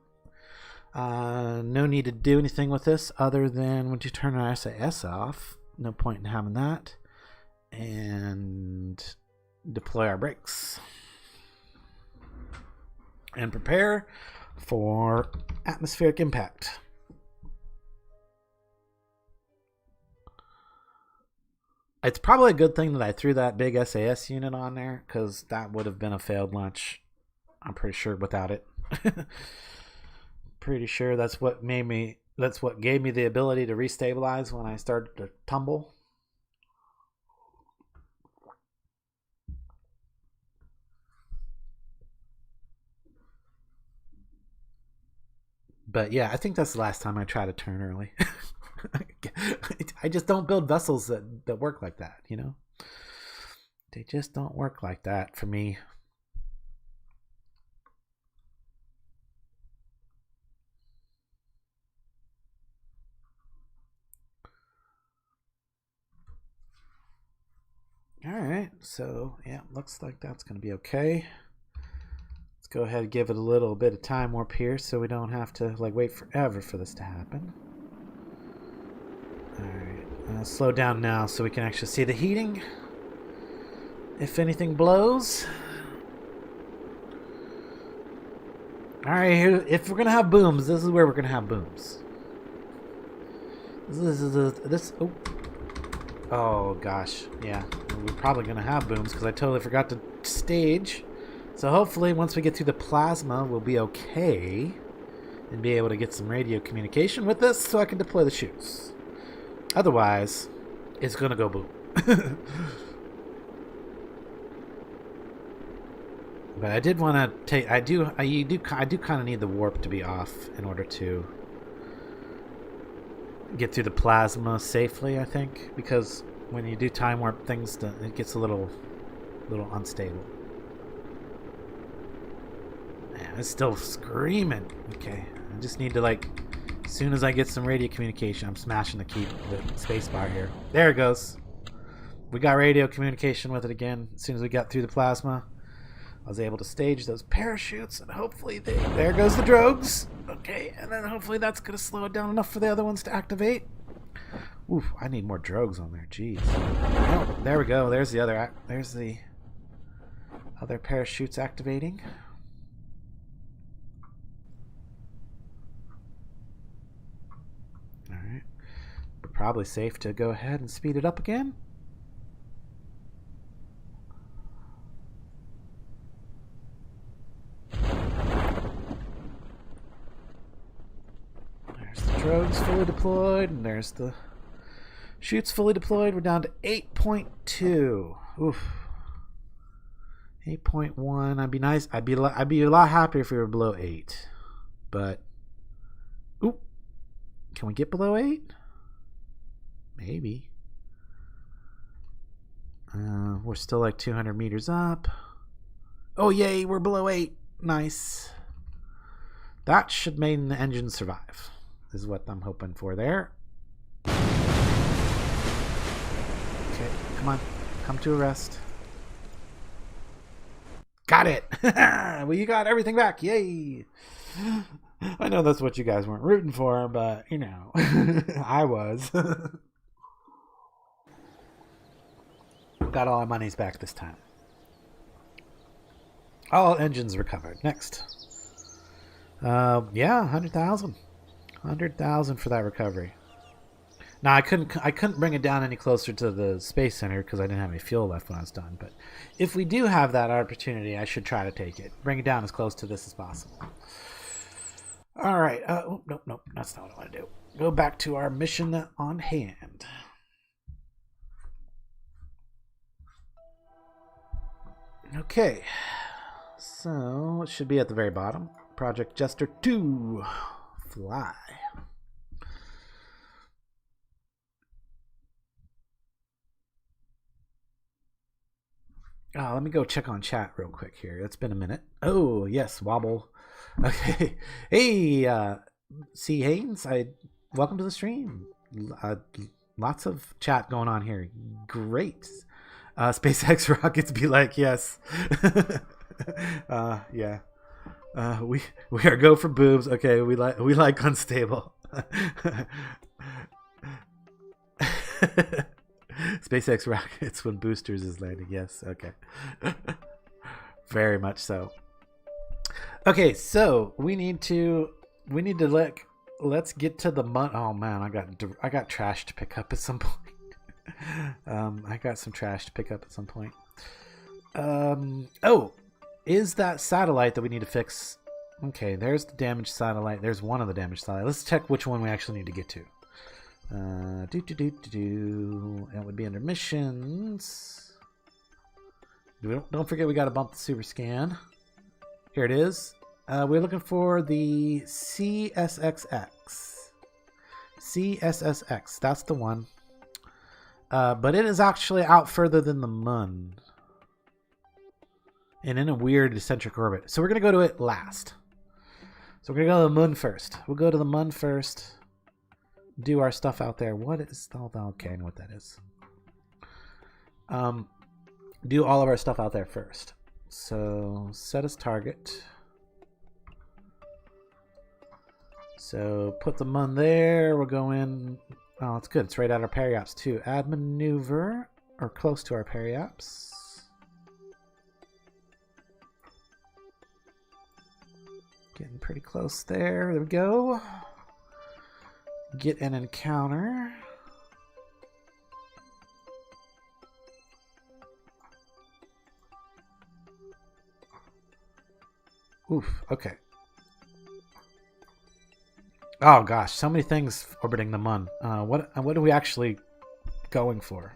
A: No need to do anything with this other than when you turn our SAS off. No point in having that. And deploy our brakes. And prepare for atmospheric impact. It's probably a good thing that I threw that big SAS unit on there, because that would have been a failed launch. I'm pretty sure without it. Pretty sure that's what gave me the ability to restabilize when I started to tumble. But yeah, I think that's the last time I try to turn early. I just don't build vessels that work like that, you know? They just don't work like that for me. Alright, so yeah, looks like that's going to be okay. Let's go ahead and give it a little bit of time warp here so we don't have to wait forever for this to happen. Alright, slow down now so we can actually see the heating. If anything blows. Alright, if we're going to have booms, this is where we're going to have booms. Oh gosh, yeah. We're probably gonna have booms because I totally forgot to stage. So hopefully once we get through the plasma, we'll be okay and be able to get some radio communication with this so I can deploy the chutes. Otherwise, it's gonna go boom. But I did want to take. I do kind of need the warp to be off in order to get through the plasma safely. I think because when you do time warp things, it gets a little unstable. Man, it's still screaming. Okay, I just need to like. As soon as I get some radio communication, I'm smashing the space bar here. There it goes. We got radio communication with it again. As soon as we got through the plasma. I was able to stage those parachutes, and hopefully there goes the drogues. Okay, and then hopefully that's going to slow it down enough for the other ones to activate. Oof, I need more drogues on there. Jeez. Oh, there we go. There's the other parachutes activating. All right. We're probably safe to go ahead and speed it up again. Drogues fully deployed, and there's the chutes fully deployed. We're down to 8.2. Oof. 8.1. I'd be nice. I'd be a lot happier if we were below 8. But oop. Can we get below 8? Maybe. We're still like 200 meters up. Oh yay, we're below 8. Nice. That should make the engine survive. Is what I'm hoping for there. Okay, come on. Come to a rest. Got it! Well, you got everything back. Yay! I know that's what you guys weren't rooting for, but, you know, I was. Got all our monies back this time. All engines recovered. Next. Yeah, 100,000. 100,000 for that recovery. Now I couldn't bring it down any closer to the space center because I didn't have any fuel left when I was done. But if we do have that opportunity, I should try to take it. Bring it down as close to this as possible. All right. Nope. That's not what I want to do. Go back to our mission on hand. Okay. So it should be at the very bottom. Project Jester 2. Fly. Let me go check on chat real quick here. It's been a minute. Oh, yes, wobble. Okay. Hey, C. Haynes, welcome to the stream. Lots of chat going on here. Great. SpaceX rockets be like, yes. Yeah. We are go for boobs. Okay, we like unstable. SpaceX rockets when boosters is landing. Yes, okay. Very much so. Okay, so we need to let's get to the oh man, I got trash to pick up at some point. I got some trash to pick up at some point. Oh, is that satellite that we need to fix? Okay, there's the damaged satellite. There's one of the damaged satellites. Let's check which one we actually need to get to. It would be under missions. Don't forget we got to bump the super scan. Here it is. We're looking for the CSXX. CSSX. That's the one. But it is actually out further than the Mun. And in a weird eccentric orbit. So we're going to go to it last. So we're going to go to the Mun first. We'll go to the Mun first. Do our stuff out there. What is... Okay, I know what that is. Do all of our stuff out there first. So set as target. So put the Mun there. We'll go in... Oh, it's good. It's right at our periaps too. Add maneuver. Or close to our periaps. Getting pretty close there. There we go. Get an encounter. Oof, okay. Oh gosh, so many things orbiting the Mun. What are we actually going for?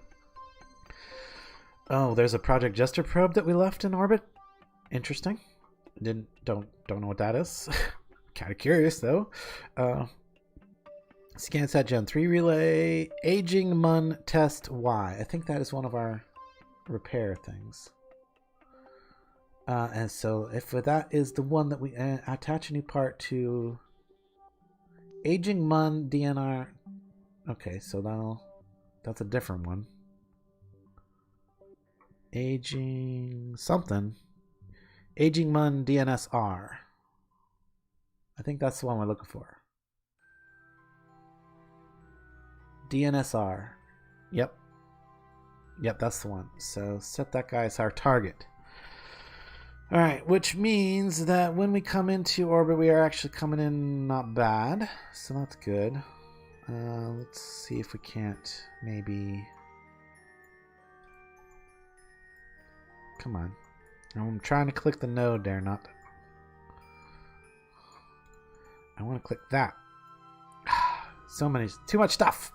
A: Oh, there's a Project Jester probe that we left in orbit. Interesting. Don't know what that is. Kind of curious though. ScanSat Gen 3 relay, aging Mun test Y. I think that is one of our repair things. And so if that is the one that we attach a new part to, aging Mun DNR. Okay, so that's a different one. Aging something. Aging Mun DNSR. I think that's the one we're looking for. DNSR. Yep, that's the one. So set that guy as our target. All right, which means that when we come into orbit, we are actually coming in not bad. So that's good. Let's see if we can't maybe... Come on. I'm trying to click the node there, not... I want to click that. Too much stuff.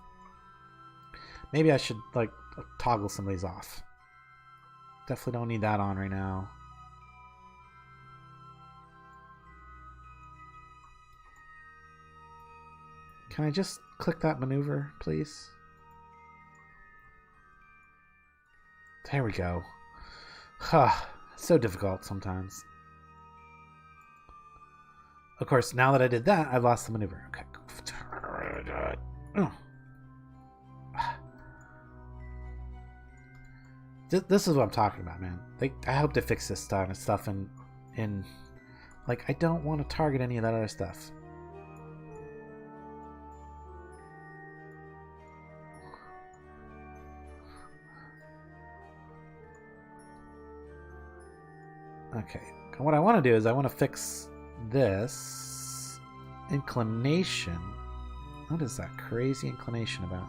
A: Maybe I should, like, toggle some of these off. Definitely don't need that on right now. Can I just click that maneuver, please? There we go. Huh. So difficult sometimes. Of course, now that I did that, I've lost the maneuver. Okay. This is what I'm talking about, man. I hope to fix this stuff in like, I don't want to target any of that other stuff. Okay. What I want to do is I want to fix this inclination. What is that crazy inclination about?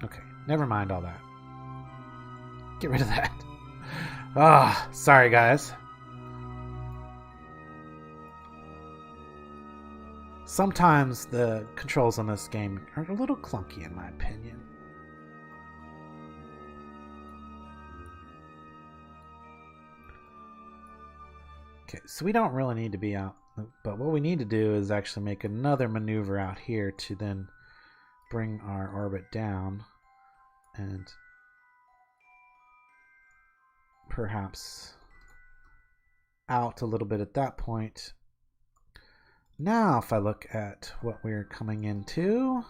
A: Okay, never mind all that. Get rid of that. Ah, oh, sorry guys. Sometimes the controls on this game are a little clunky in my opinion. Okay, so we don't really need to be out, but what we need to do is actually make another maneuver out here to then bring our orbit down and perhaps out a little bit at that point. Now, if I look at what we're coming into,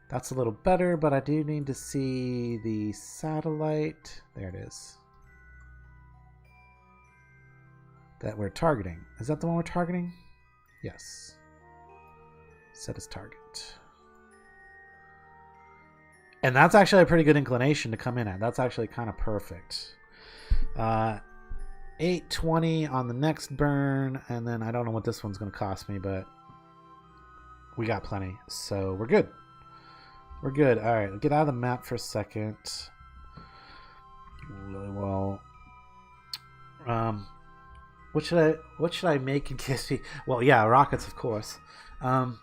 A: that's a little better, but I do need to see the satellite. There it is. That we're targeting. Is that the one we're targeting? Yes. Set as target. And that's actually a pretty good inclination to come in at. That's actually kind of perfect. 820 on the next burn, and then I don't know what this one's going to cost me, but we got plenty, so we're good. We're good. All right, get out of the map for a second. Well, what should I make in case we... Well, yeah, rockets, of course. I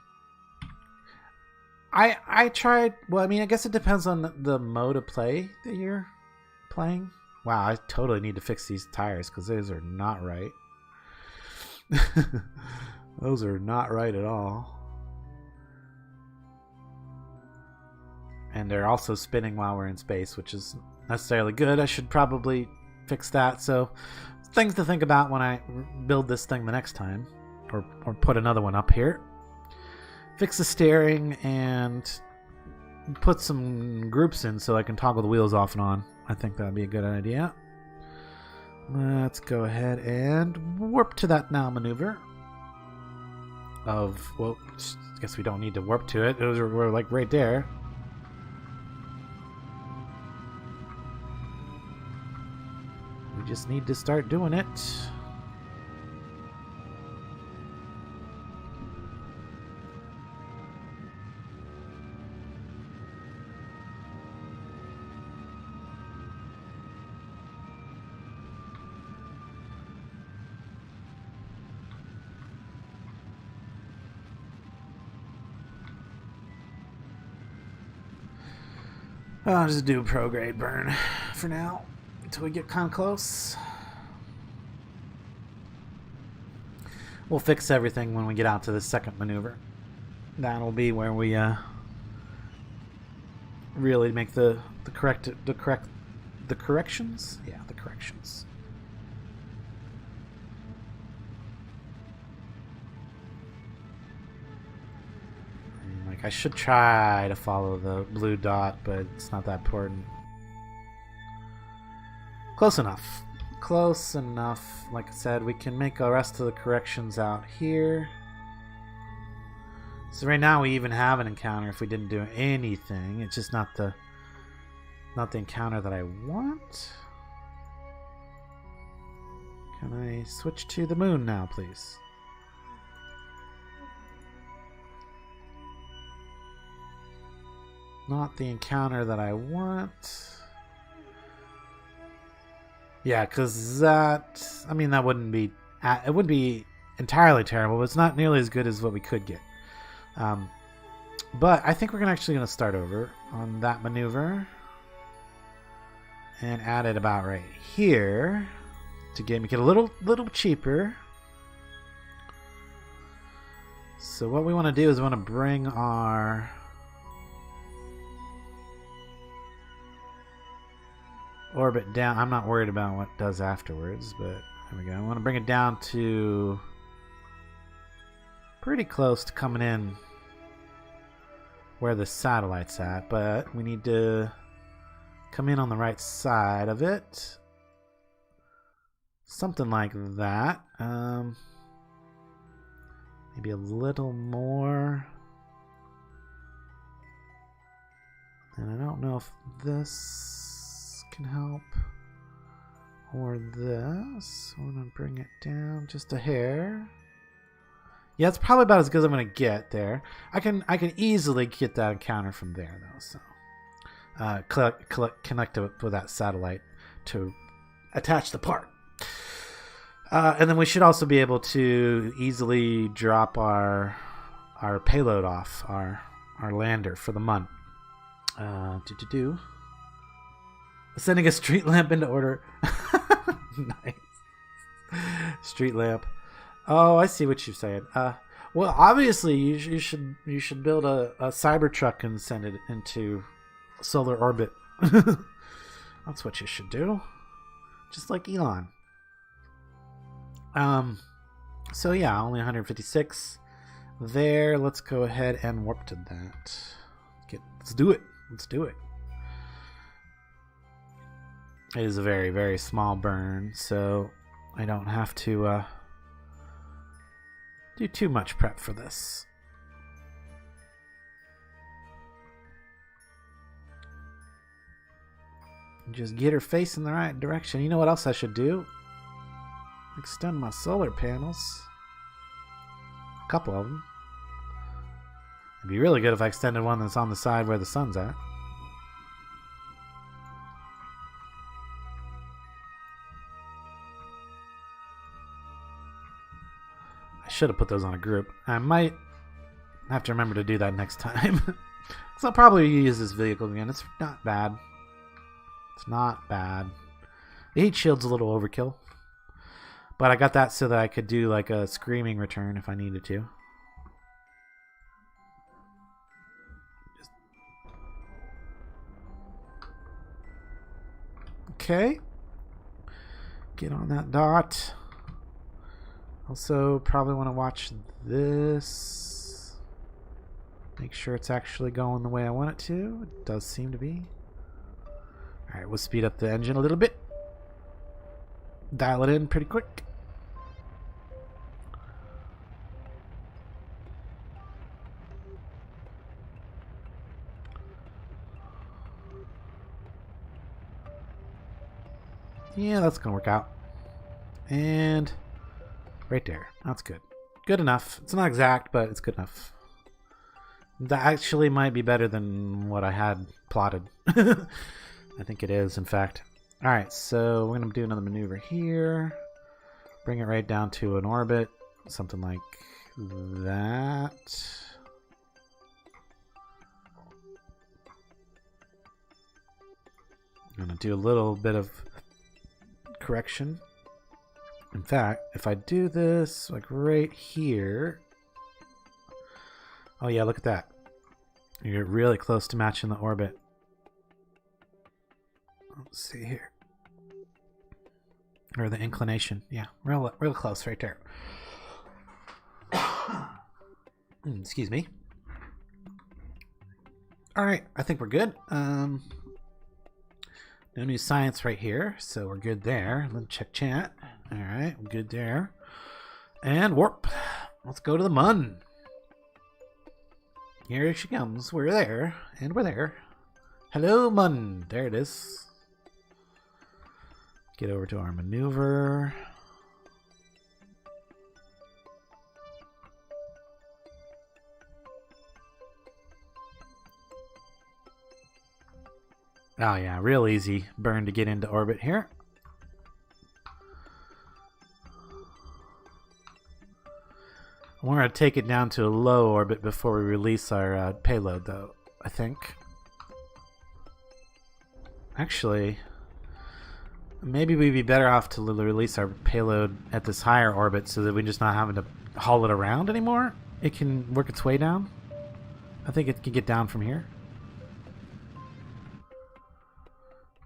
A: tried... Well, I mean, I guess it depends on the mode of play that you're playing. Wow, I totally need to fix these tires because those are not right. Those are not right at all. And they're also spinning while we're in space, which is necessarily good. I should probably fix that. So... things to think about when I build this thing the next time, or put another one up here. Fix the steering and put some groups in so I can toggle the wheels off and on. I think that'd be a good idea. Let's go ahead and warp to that now maneuver. Well, I guess we don't need to warp to it. We're like right there. We just need to start doing it. I'll just do a prograde burn for now until we get kind of close. We'll fix everything when we get out to the second maneuver. That'll be where we really make the corrections. Yeah, the corrections. Like, I should try to follow the blue dot, but it's not that important. Close enough. Close enough. Like I said, we can make the rest of the corrections out here. So right now we even have an encounter if we didn't do anything. It's just not the encounter that I want. Can I switch to the moon now, please? Not the encounter that I want. Yeah, because that... I mean, that wouldn't be... It wouldn't be entirely terrible, but it's not nearly as good as what we could get. But I think we're actually going to start over on that maneuver. And add it about right here. To make it a little cheaper. So what we want to do is we want to bring our... orbit down. I'm not worried about what it does afterwards, but there we go. I want to bring it down to pretty close to coming in where the satellite's at, but we need to come in on the right side of it. Something like that. Maybe a little more. And I don't know if this can help or this. I want to bring it down just a hair. Yeah, it's probably about as good as I'm going to get there. I can easily get that encounter from there though. So connect it with that satellite to attach the part. And then we should also be able to easily drop our payload off, our lander for the month. Sending a street lamp into order. Nice. Street lamp. Oh, I see what you're saying. Well, obviously you should build a Cybertruck and send it into solar orbit. That's what you should do. Just like Elon. So yeah, only 156 there. Let's go ahead and warp to that. Let's do it. Let's do it. It is a very, very small burn, so I don't have to do too much prep for this. Just get her facing the right direction. You know what else I should do? Extend my solar panels. A couple of them. It'd be really good if I extended one that's on the side where the sun's at. I should have put those on a group. I might have to remember to do that next time. Because I'll probably use this vehicle again. It's not bad. It's not bad. The heat shield's a little overkill. But I got that so that I could do like a screaming return if I needed to. Okay. Get on that dot. Also, probably want to watch this. Make sure it's actually going the way I want it to. It does seem to be. Alright, we'll speed up the engine a little bit. Dial it in pretty quick. Yeah, that's going to work out. And right there. That's good. Good enough. It's not exact, but it's good enough. That actually might be better than what I had plotted. I think it is, in fact. Alright, so we're going to do another maneuver here. Bring it right down to an orbit. Something like that. I'm going to do a little bit of correction. In fact, if I do this like right here... Oh yeah, look at that. You're really close to matching the orbit. Let's see here. Or the inclination. Yeah, real close right there. Excuse me. All right, I think we're good. No new science right here, so we're good there. Let's check chat. All right, we're good there. And warp. Let's go to the moon. Here she comes. We're there, and we're there. Hello, moon. There it is. Get over to our maneuver. Oh yeah, real easy burn to get into orbit here. We're going to take it down to a low orbit before we release our payload, though, I think. Actually, maybe we'd be better off to release our payload at this higher orbit so that we're just not having to haul it around anymore. It can work its way down. I think it can get down from here.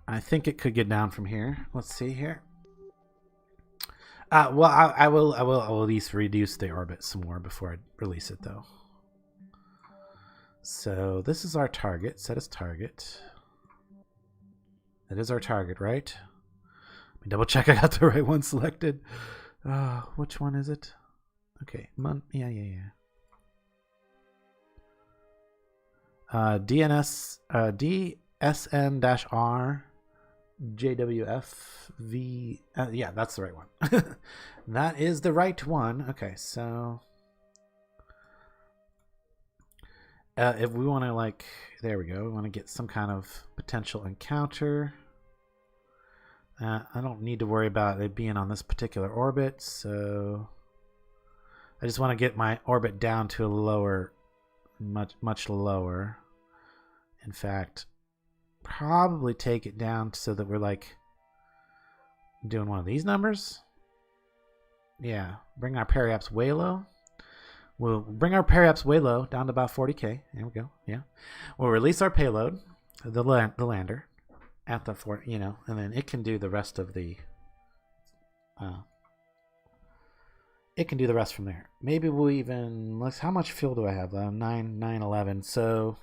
A: I think it could get down from here. Let's see here. Well, I will at least reduce the orbit some more before I release it, though. So this is our target. Set as target. That is our target, right? Let me double check I got the right one selected. Which one is it? Okay, yeah. DSN-R JWF-V. Yeah, that's the right one. That is the right one. Okay, so if we want to, like, there we go. We want to get some kind of potential encounter. I don't need to worry about it being on this particular orbit, so I just want to get my orbit down to a lower, much lower. In fact, probably take it down so that we're like doing one of these numbers. Yeah, bring our periaps way low. We'll bring our periaps way low, down to about 40k. There we go. Yeah, we'll release our payload, the lander, at the 40, you know, and then it can do the rest of the. It can do the rest from there. Maybe we'll even let's. How much fuel do I have? 911. So.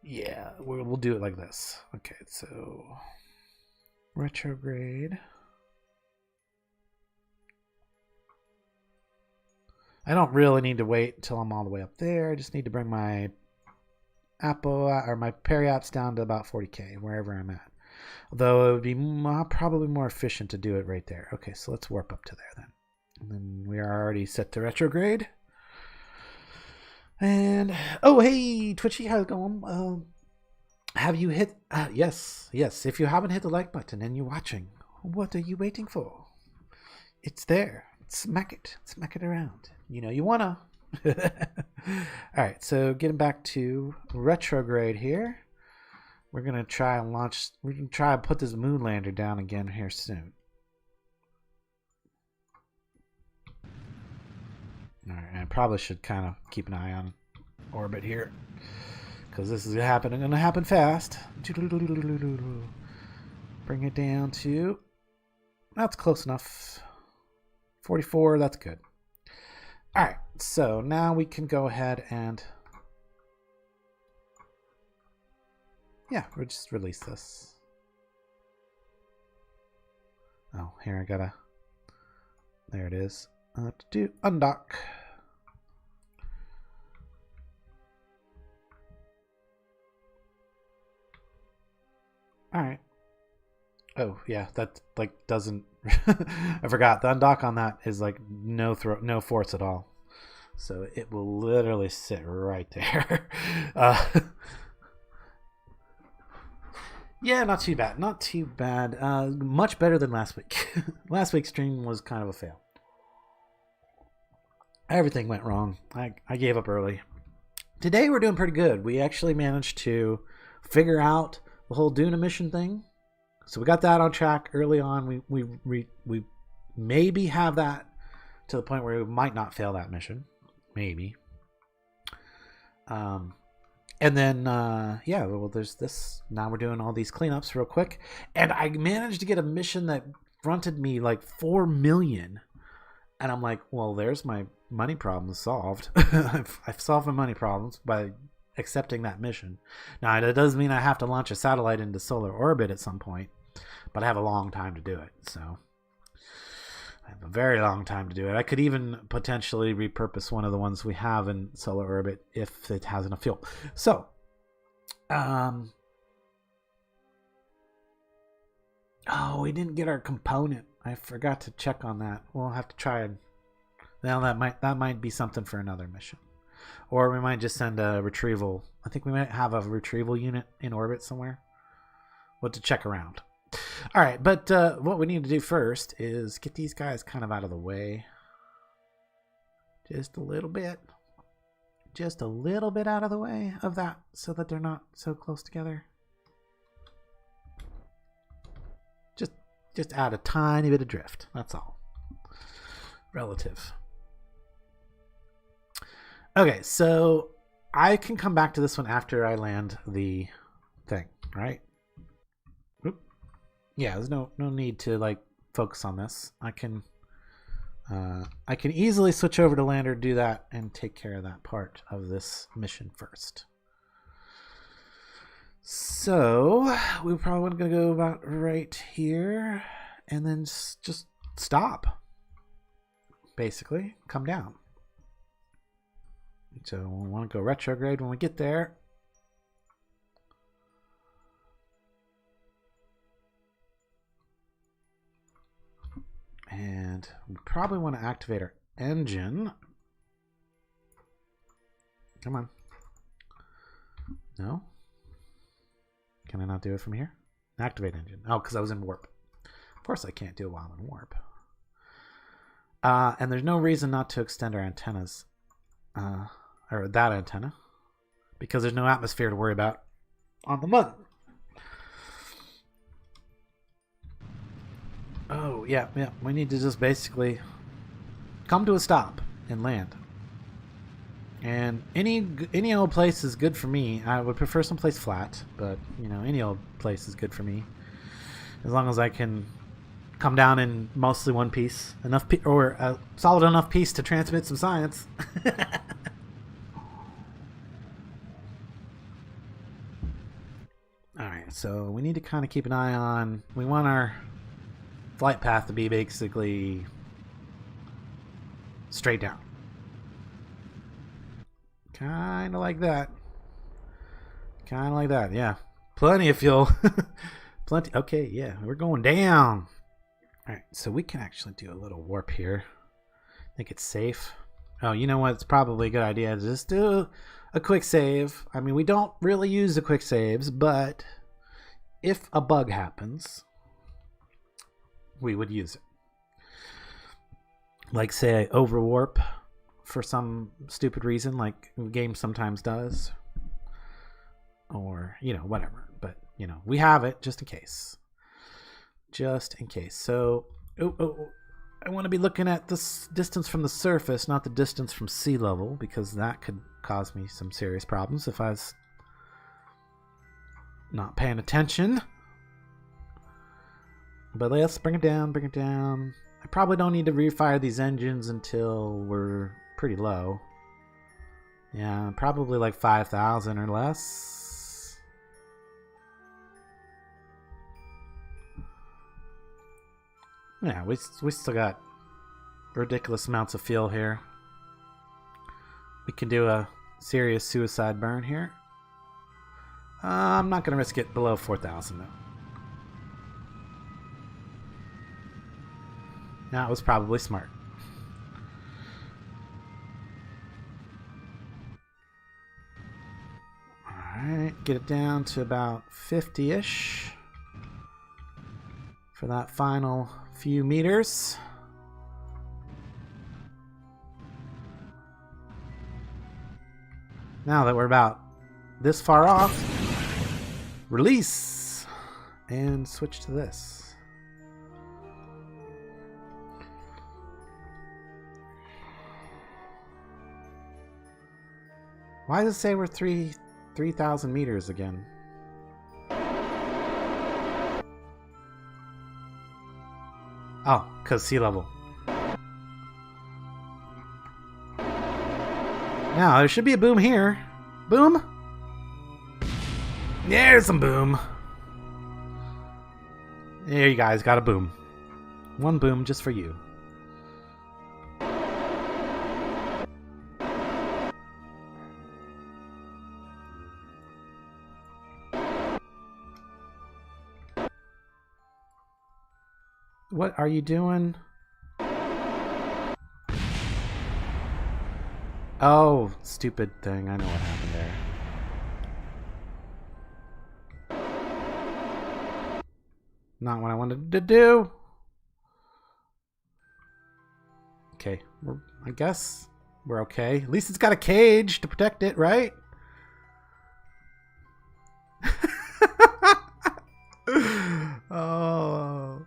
A: Yeah, we'll do it like this. Okay, so retrograde. I don't really need to wait until I'm all the way up there. I just need to bring my my periaps down to about 40k, wherever I'm at. Although it would be probably more efficient to do it right there. Okay, so let's warp up to there then. And then we are already set to retrograde. And oh, hey Twitchy, how's it going? Have you hit yes if you haven't hit the like button and you're watching, what are you waiting for? It's there. Smack it around. You know you wanna. Alright, so getting back to retrograde here, we're gonna try and put this moon lander down again here soon. Alright, I probably should kind of keep an eye on orbit here, because this is gonna happen fast. Bring it down to, that's close enough. 44, that's good. Alright, so now we can go ahead and, yeah, we'll just release this. Oh, here I gotta, there it is. To undock. All right. Oh yeah, that like doesn't. I forgot the undock on that is like no force at all, so it will literally sit right there. Yeah, not too bad. Not too bad. Much better than last week. Last week's stream was kind of a fail. Everything went wrong. I gave up early. Today we're doing pretty good. We actually managed to figure out the whole Duna mission thing. So we got that on track early on. We maybe have that to the point where we might not fail that mission. Maybe. And then, yeah, well, there's this. Now we're doing all these cleanups real quick. And I managed to get a mission that fronted me like 4 million. And I'm like, well, there's my money problem solved. I've solved my money problems by accepting that mission. Now, that does mean I have to launch a satellite into solar orbit at some point. But I have a long time to do it, so... I have a very long time to do it. I could even potentially repurpose one of the ones we have in solar orbit if it has enough fuel. So, oh, we didn't get our component. I forgot to check on that. We'll have to try and... Now that might be something for another mission. Or we might just send a retrieval. I think we might have a retrieval unit in orbit somewhere. We'll have to check around. All right, but what we need to do first is get these guys kind of out of the way. Just a little bit. Just a little bit out of the way of that so that they're not so close together. Just add a tiny bit of drift. That's all. Relative. Okay, so I can come back to this one after I land the thing, right? Yeah, there's no need to like focus on this. I can easily switch over to lander, do that, and take care of that part of this mission first. So we probably want to go about right here, and then just stop. Basically, come down. So we want to go retrograde when we get there. And we probably want to activate our engine. Come on. No? Can I not do it from here? Activate engine. Oh, because I was in warp. Of course I can't do it while I'm in warp. And there's no reason not to extend our antennas. Or that antenna. Because there's no atmosphere to worry about on the moon. Oh, yeah. We need to just basically come to a stop and land. And any old place is good for me. I would prefer someplace flat, but, you know, any old place is good for me. As long as I can come down in mostly one piece. Or a solid enough piece to transmit some science. Alright, so we need to kind of keep an eye on... We want our... flight path to be basically straight down. Kind of like that. Kind of like that, yeah. Plenty of fuel. Plenty. Okay, yeah, we're going down. All right, so we can actually do a little warp here. I think it's safe. Oh, you know what? It's probably a good idea to just do a quick save. I mean, we don't really use the quick saves, but if a bug happens... we would use it. Like, say, I overwarp for some stupid reason, like the game sometimes does. Or, you know, whatever. But, you know, we have it just in case. Just in case. So, I want to be looking at this distance from the surface, not the distance from sea level, because that could cause me some serious problems if I was not paying attention. But let's bring it down, bring it down. I probably don't need to refire these engines until we're pretty low. Yeah, probably like 5,000 or less. Yeah, we still got ridiculous amounts of fuel here. We can do a serious suicide burn here. I'm not going to risk it below 4,000 though. That was probably smart. Alright, get it down to about 50-ish for that final few meters. Now that we're about this far off, Release. And switch to this. Why does it say we're 3,000 meters again? Oh, because sea level. Now, there should be a boom here. Boom? There's some boom. There you guys got a boom. One boom just for you. What are you doing? Oh, stupid thing. I know what happened there. Not what I wanted to do. Okay, I guess we're okay. At least it's got a cage to protect it, right? Oh.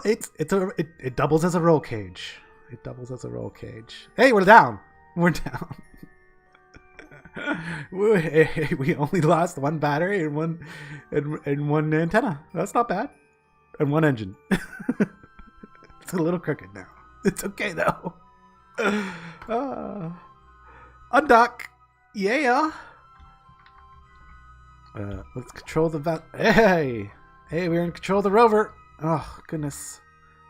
A: It doubles as a roll cage. It doubles as a roll cage. Hey, we're down. We're down. We only lost one battery and one antenna. That's not bad. And one engine. It's a little crooked now. It's okay though. Undock. Yeah. Let's control the Hey, we're in control of the rover. Oh, goodness.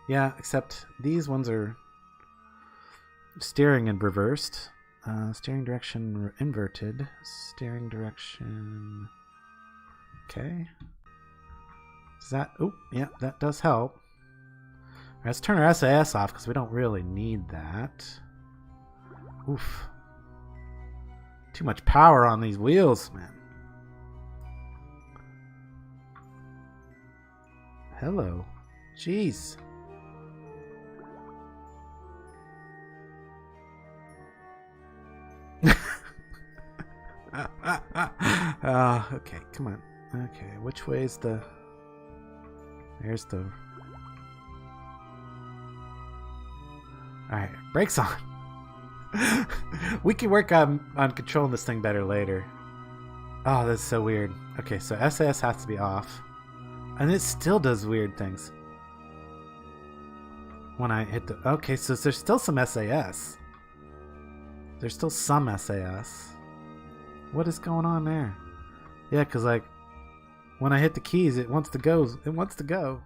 A: Yeah, except these ones are steering and reversed. Steering direction inverted. Steering direction... Okay. Is that... Oh, yeah, that does help. Right, let's turn our SAS off because we don't really need that. Oof. Too much power on these wheels, man. Hello. Jeez. Okay, come on. Okay, which way is the... There's the... Alright, brakes on. We can work on controlling this thing better later. Oh, that's so weird. Okay, so SAS has to be off. And it still does weird things. When I hit the... Okay, so there's still some SAS. There's still some SAS. What is going on there? Yeah, because, like, when I hit the keys, it wants to go. It wants to go.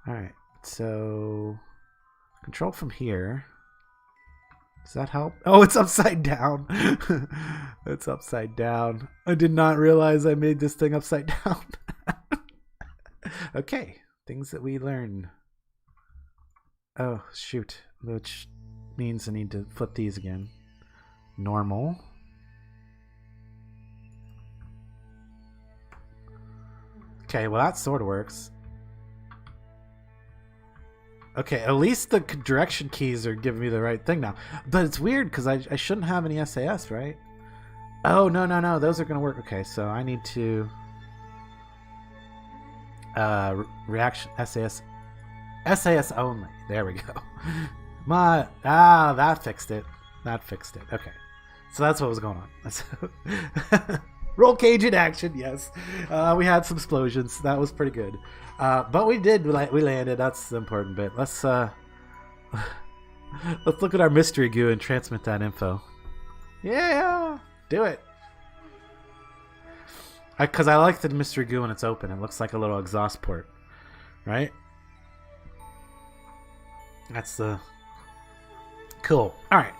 A: Alright, so... Control from here. Does that help? Oh, it's upside down. It's upside down. I did not realize I made this thing upside down. Okay, things that we learn. Oh, shoot. Which means I need to flip these again. Normal. Okay, well that sort of works. Okay, at least the direction keys are giving me the right thing now. But it's weird because I shouldn't have any SAS, right? Oh, no. Those are going to work. Okay, so I need to... reaction SAS only. There we go. That fixed it. Okay, so that's what was going on. Roll cage in action. Yes, we had some explosions. That was pretty good. But we landed. That's the important bit. Let's look at our mystery goo and transmit that info. Yeah, do it. Because I like the mystery goo when it's open. It looks like a little exhaust port, right? That's the... Cool. All right.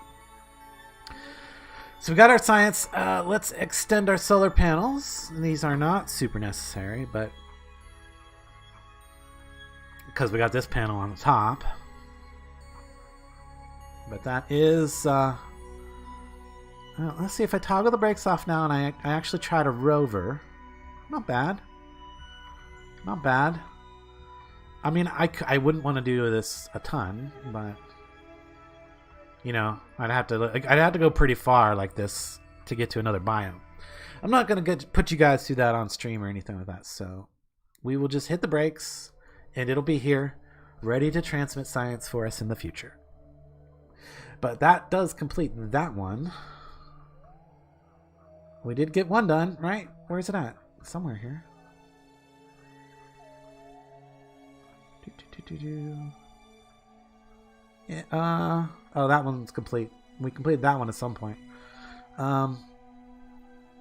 A: So we got our science. Let's extend our solar panels. These are not super necessary, but... Because we got this panel on the top. But that is... well, let's see if I toggle the brakes off now and I actually try to rover. Not bad. Not bad. I mean, I wouldn't want to do this a ton, but you know, I'd have to go pretty far like this to get to another biome. I'm not going to put you guys through that on stream or anything like that. So we will just hit the brakes, and it'll be here, ready to transmit science for us in the future. But that does complete that one. We did get one done, right? Where's it at? Somewhere here. Yeah, oh, that one's complete. We completed that one at some point.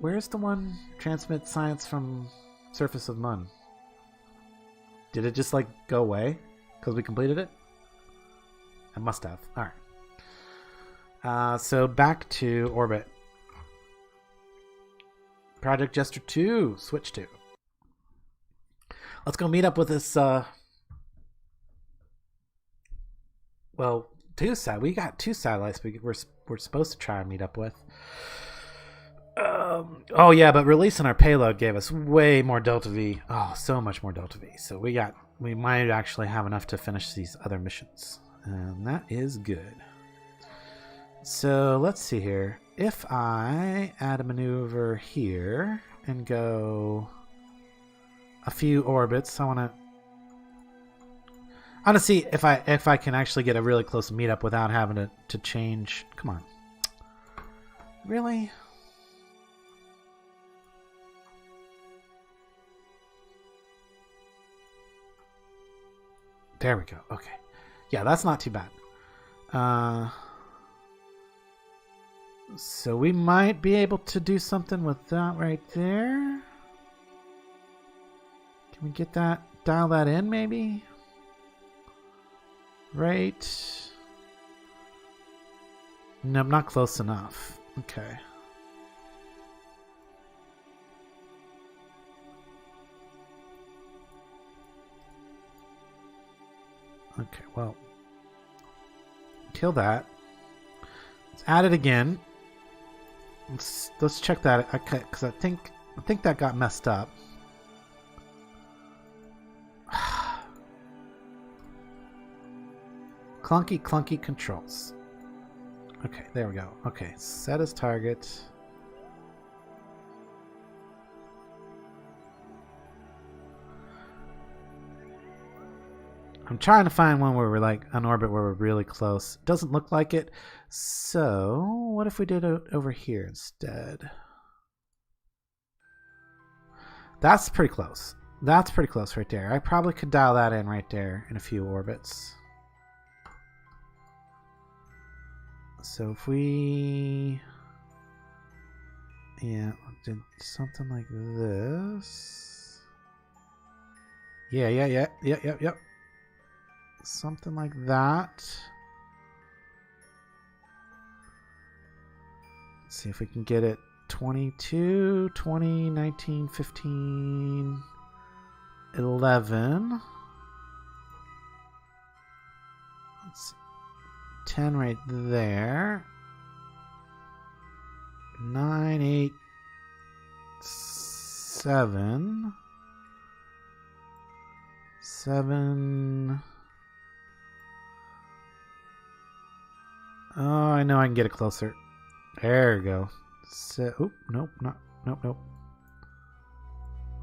A: Where's the one transmit science from surface of Mun? Did it just like go away because we completed it? I must have. All right. So back to orbit. Project Jester 2, switch to. Let's go meet up with this. Well, we got two satellites we're supposed to try and meet up with. Oh yeah, but releasing our payload gave us way more Delta V. Oh, so much more Delta V. So we might actually have enough to finish these other missions, and that is good. So let's see here. If I add a maneuver here and go a few orbits, I want to see if I can actually get a really close meetup without having to change. Come on, really? There we go. Okay, yeah, that's not too bad. So we might be able to do something with that right there. Can we get that, dial that in maybe? Right. No, I'm not close enough. Okay. Okay, well. Kill that. Let's add it again. Let's check that, because I think that got messed up. Clunky controls. Okay, there we go. Okay, set as target. I'm trying to find one where we're like on orbit where we're really close. Doesn't look like it. So what if we did it over here instead? That's pretty close. That's pretty close right there. I probably could dial that in right there in a few orbits. So if we... yeah, did something like this. Yep. Something like that. Let's see if we can get it 22, 20, 19, 15, 11. Let's see. 10 right there. 9, 8, 7. 7. Oh, I know I can get it closer. There we go. So, nope.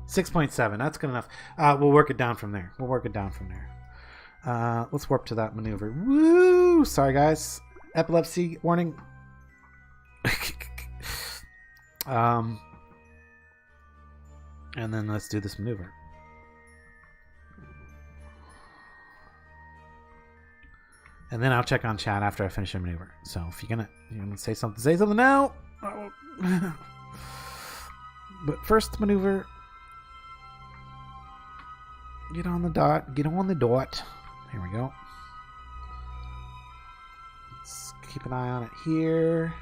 A: 6.7. That's good enough. We'll work it down from there. Let's warp to that maneuver. Woo! Sorry, guys. Epilepsy warning. And then let's do this maneuver. And then I'll check on chat after I finish the maneuver. So if you're gonna say something now. But first maneuver. Get on the dot. There we go. Let's keep an eye on it here.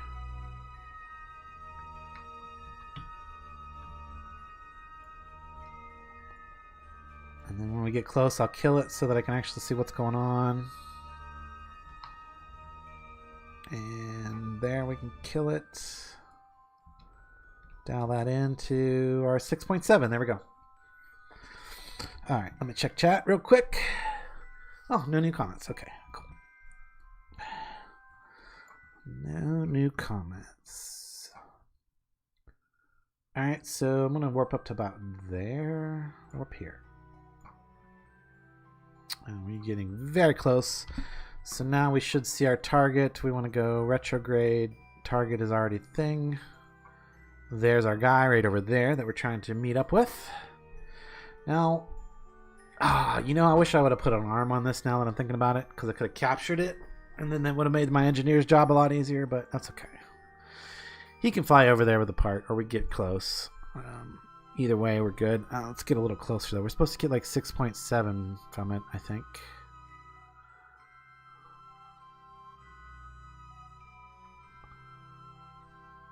A: And then when we get close, I'll kill it so that I can actually see what's going on. And there we can kill it. Dial that into our 6.7. There we go. Alright, let me check chat real quick. Oh, no new comments. Okay, cool. No new comments. Alright, so I'm going to warp up to about there. Warp here. And we're getting very close. So now we should see our target. We want to go retrograde. Target is already thing. There's our guy right over there that we're trying to meet up with. Now, you know, I wish I would have put an arm on this now that I'm thinking about it, because I could have captured it, and then that would have made my engineer's job a lot easier, but that's okay. He can fly over there with the part, or we get close. Either way, we're good. Let's get a little closer, though. We're supposed to get like 6.7 from it, I think.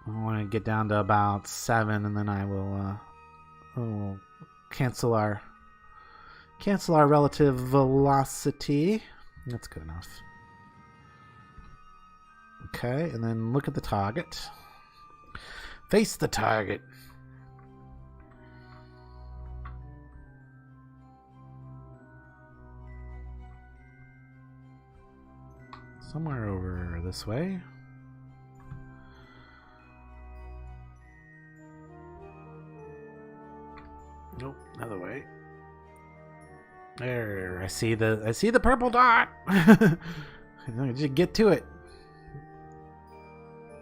A: I want to get down to about 7, and then I will cancel our relative velocity. That's good enough. Okay, and then look at the target. Face the target. Somewhere over this way. Nope, another way. There, I see the purple dot. Just get to it.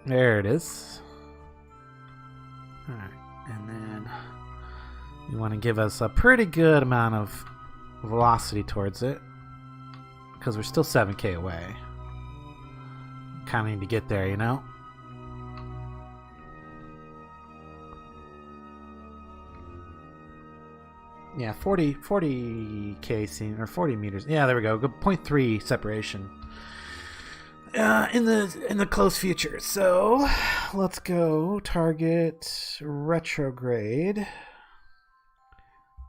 A: There it is. All right, and then you want to give us a pretty good amount of velocity towards it, because we're still 7K away. Kind of need to get there, you know. Yeah, 40K scene, or 40 meters. Yeah, there we go. 0.3 separation. In the close future. So let's go target retrograde,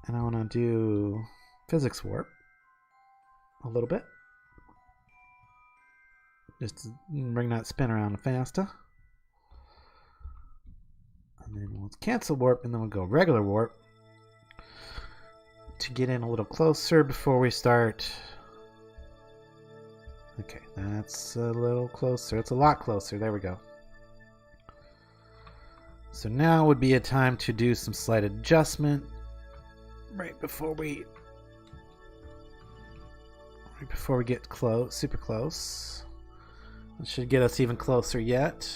A: and I want to do physics warp a little bit, just to bring that spin around faster. And then let's cancel warp, and then we'll go regular warp to get in a little closer before we start. Okay, that's a little closer. It's a lot closer. There we go. So now would be a time to do some slight adjustment right before we get close, super close. It should get us even closer yet.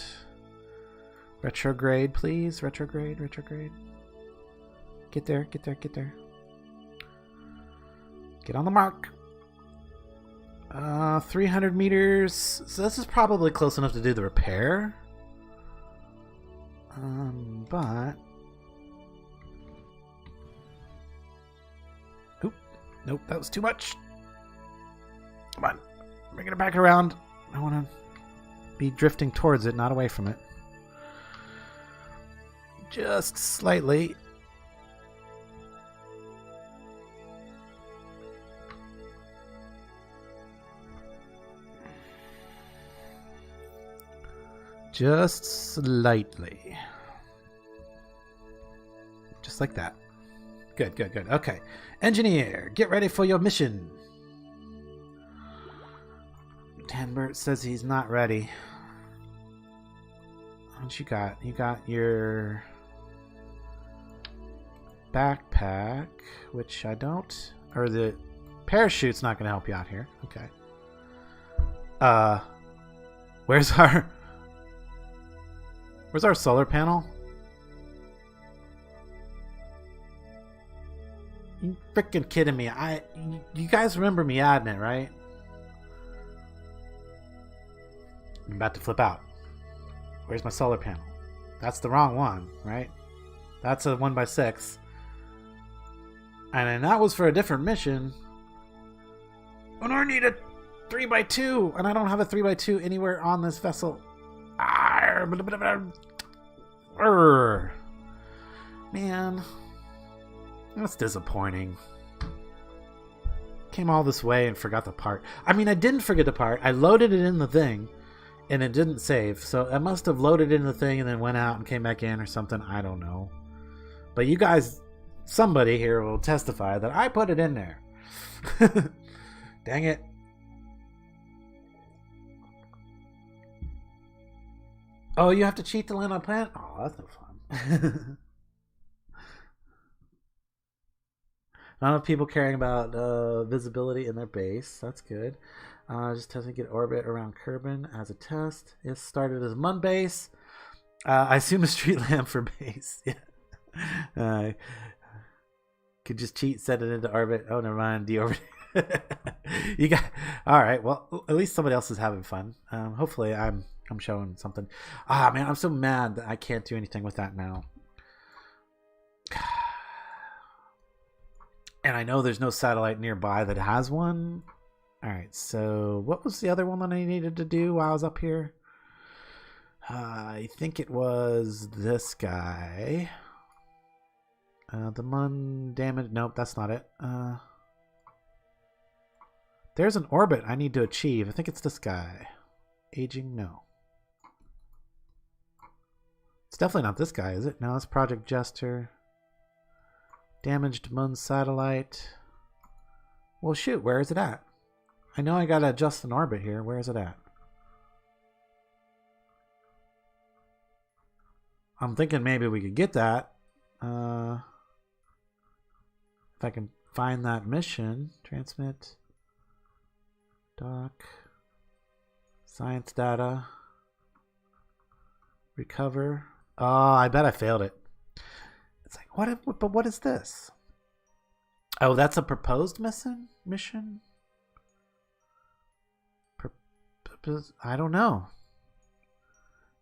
A: Retrograde, please. Retrograde. Get there. Get on the mark. 300 meters. So this is probably close enough to do the repair. But oop, nope, that was too much. Come on, bringing it back around. I want to be drifting towards it, not away from it. Just slightly. Just slightly. Just like that. Good. Okay. Engineer, get ready for your mission. Danbert says he's not ready. What you got? You got your backpack, which I don't... Or the parachute's not going to help you out here. Okay. Where's our solar panel? You freaking kidding me? You guys remember me adding it, right? I'm about to flip out. Where's my solar panel? That's the wrong one, right? That's a 1x6. And then that was for a different mission. And I need a 3x2, and I don't have a 3x2 anywhere on this vessel. Man, that's disappointing. Came all this way and forgot the part. I mean, I didn't forget the part. I loaded it in the thing, and it didn't save. So I must have loaded in the thing and then went out and came back in or something. I don't know. But you guys, somebody here will testify that I put it in there. Dang it. Oh, you have to cheat to land on planet? Oh, that's no fun. Not enough people caring about visibility in their base. That's good. Just testing to get orbit around Kerbin as a test. It started as Mun base. I assume a street lamp for base. Yeah. Could just cheat, set it into orbit. Oh, never mind. Deorbit. You got all right. Well, at least somebody else is having fun. Hopefully, I'm showing something. Ah, man, I'm so mad that I can't do anything with that now. And I know there's no satellite nearby that has one. All right, so what was the other one that I needed to do while I was up here? I think it was this guy. The Mun damage. Nope, that's not it. There's an orbit I need to achieve. I think it's this guy. Aging, no. It's definitely not this guy, is it? No, it's Project Jester. Damaged Mun satellite. Well, shoot, where is it at? I know I gotta adjust an orbit here. Where is it at? I'm thinking maybe we could get that. If I can find that mission. Transmit. Dock. Science data. Recover. Oh, I bet I failed it. It's like, but what is this? Oh, that's a proposed mission? I don't know.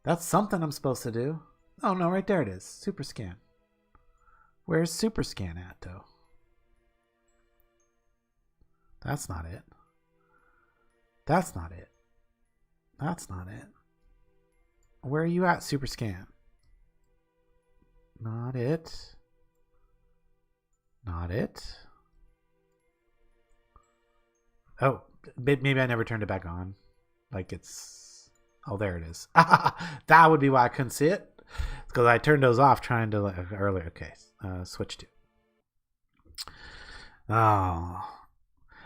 A: That's something I'm supposed to do. Oh, no, right there it is. Super scan. Where's super scan at, though? That's not it. That's not it. That's not it. Where are you at, super scan? Not it. Not it. Oh, maybe I never turned it back on. Like it's... Oh, there it is. That would be why I couldn't see it. It's because I turned those off trying to... earlier. Okay. Switch to. Oh.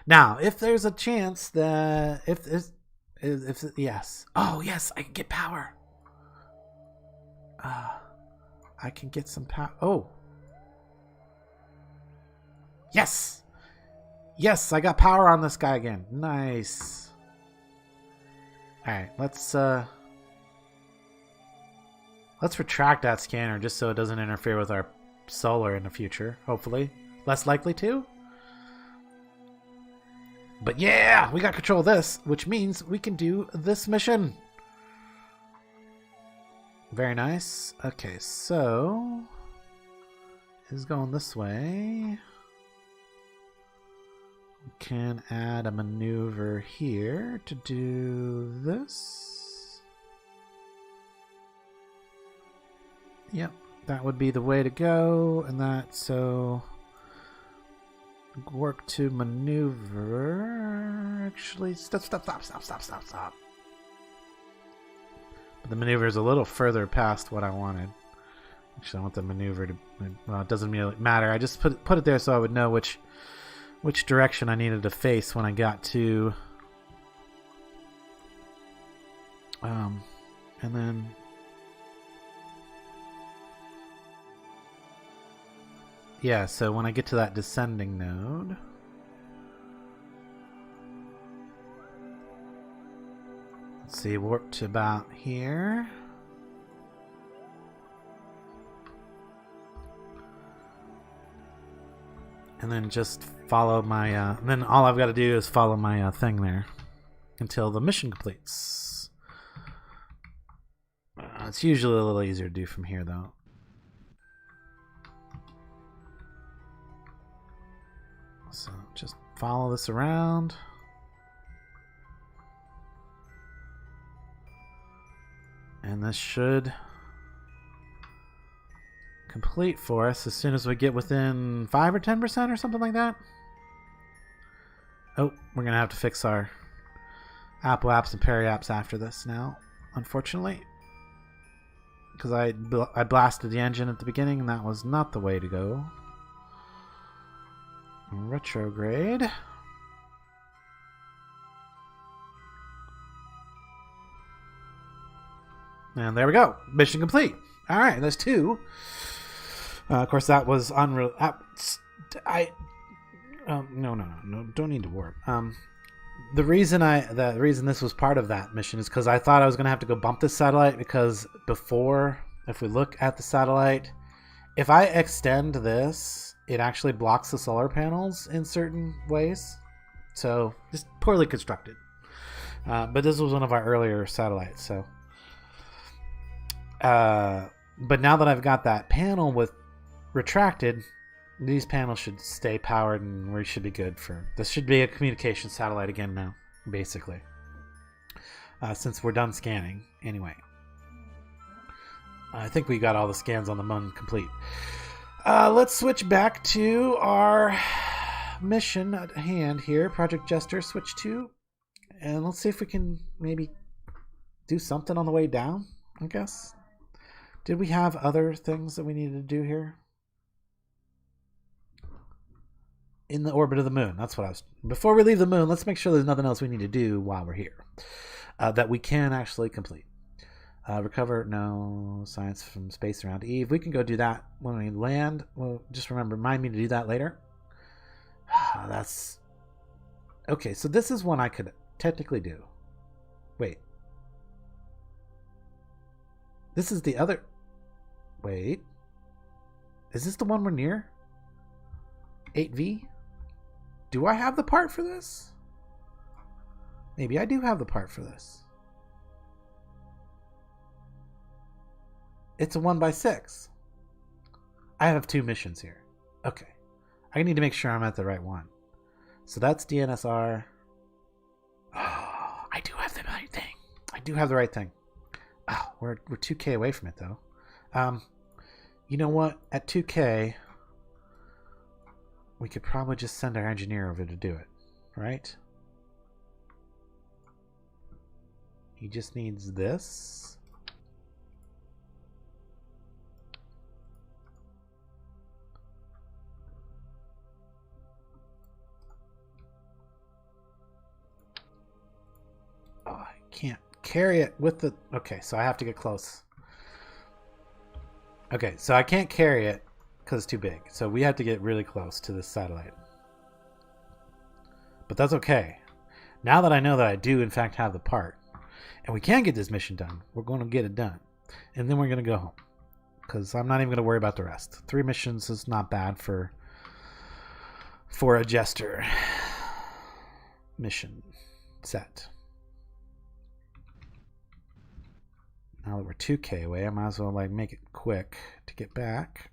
A: Now, if there's a chance that... If yes. Oh, yes. I can get power. I can get some power. Oh. Yes. Yes, I got power on this guy again. Nice. All right, let's retract that scanner just so it doesn't interfere with our solar in the future. Hopefully, less likely to. But yeah, we got control of this, which means we can do this mission. Very nice. Okay, so is going this way. We can add a maneuver here to do this. Yep, that would be the way to go, and that so work to maneuver. Actually, stop. But the maneuver is a little further past what I wanted. Actually, I want the maneuver to... Well, it doesn't really matter. I just put it there so I would know which direction I needed to face when I got to... and then... Yeah, so when I get to that descending node... Let's see, warp to about here. And then just follow my, then all I've got to do is follow my thing there until the mission completes. It's usually a little easier to do from here, though. So just follow this around. And this should complete for us as soon as we get within 5 or 10% or something like that. Oh, we're going to have to fix our apo-apps and peri-apps after this now, unfortunately. Because I blasted the engine at the beginning and that was not the way to go. Retrograde. And there we go. Mission complete. All right, there's 2. Of course, that was unreal. No, don't need to warp. The reason this was part of that mission is because I thought I was gonna have to go bump this satellite, because before, if we look at the satellite, if I extend this, it actually blocks the solar panels in certain ways. So just poorly constructed. But this was one of our earlier satellites, so. But now that I've got that panel with retracted, these panels should stay powered, and we should be good for. This should be a communication satellite again now, basically. Since we're done scanning, anyway. I think we got all the scans on the moon complete. Let's switch back to our mission at hand here. Project Jester, switch to. And let's see if we can maybe do something on the way down, I guess. Did we have other things that we needed to do here? In the orbit of the moon. That's what I was... Before we leave the moon, let's make sure there's nothing else we need to do while we're here. That we can actually complete. Recover, no. Science from space around Eve. We can go do that when we land. Well, just remind me to do that later. That's... Okay, so this is one I could technically do. Wait. This is the other... Wait. Is this the one we're near? 8V? Do I have the part for this? Maybe I do have the part for this. It's a 1x6. I have 2 missions here. Okay. I need to make sure I'm at the right one. So that's DNSR. Oh, I do have the right thing. I do have the right thing. Oh, we're 2K away from it, though. You know what? At 2K, we could probably just send our engineer over to do it, right? He just needs this. Oh, I can't carry it with the... Okay, so I have to get close. Okay, so I can't carry it because it's too big. So we have to get really close to this satellite. But that's okay. Now that I know that I do, in fact, have the part, and we can get this mission done, we're going to get it done. And then we're going to go home. Because I'm not even going to worry about the rest. 3 missions is not bad for a Jester mission set. Now that we're 2K away, I might as well make it quick to get back.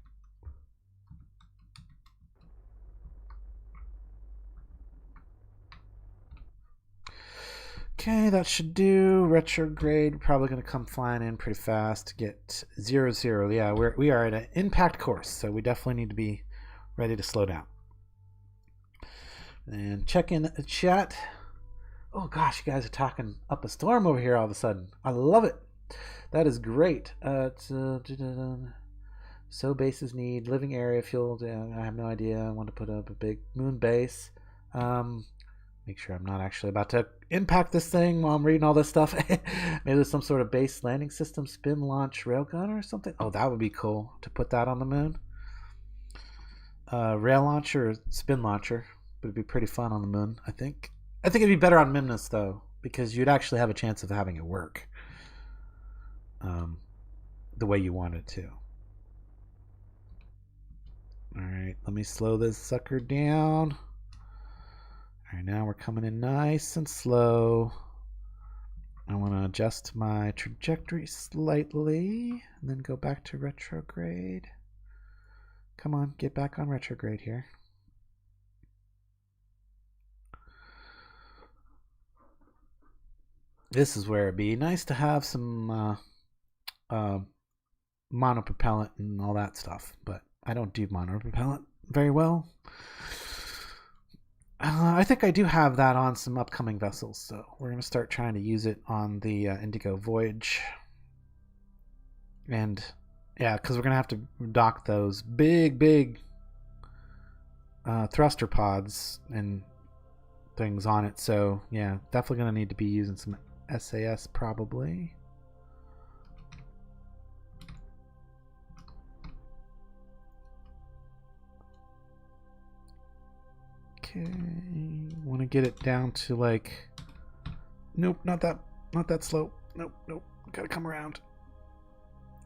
A: Okay, that should do. Retrograde, probably going to come flying in pretty fast to get 0-0. Yeah, we are at an impact course, so we definitely need to be ready to slow down. And check in the chat. Oh gosh, you guys are talking up a storm over here all of a sudden. I love it. That is great. So bases need living area fuel. I have no idea. I want to put up a big moon base. Make sure I'm not actually about to impact this thing while I'm reading all this stuff. Maybe there's some sort of base landing system, spin launch railgun or something. Oh, that would be cool to put that on the moon. Rail launcher, or spin launcher would be pretty fun on the moon, I think. I think it'd be better on Mimnus though, because you'd actually have a chance of having it work. The way you want it to. Alright, let me slow this sucker down. Alright, now we're coming in nice and slow. I want to adjust my trajectory slightly and then go back to retrograde. Come on, get back on retrograde here. This is where it'd be nice to have some monopropellant and all that stuff, but I don't do monopropellant very well. I think I do have that on some upcoming vessels, so we're going to start trying to use it on the Indigo Voyage. And yeah, because we're going to have to dock those big thruster pods and things on it, so yeah, definitely going to need to be using some SAS probably. Okay. Want to get it down to like... Nope, not that slow. Nope. Gotta come around.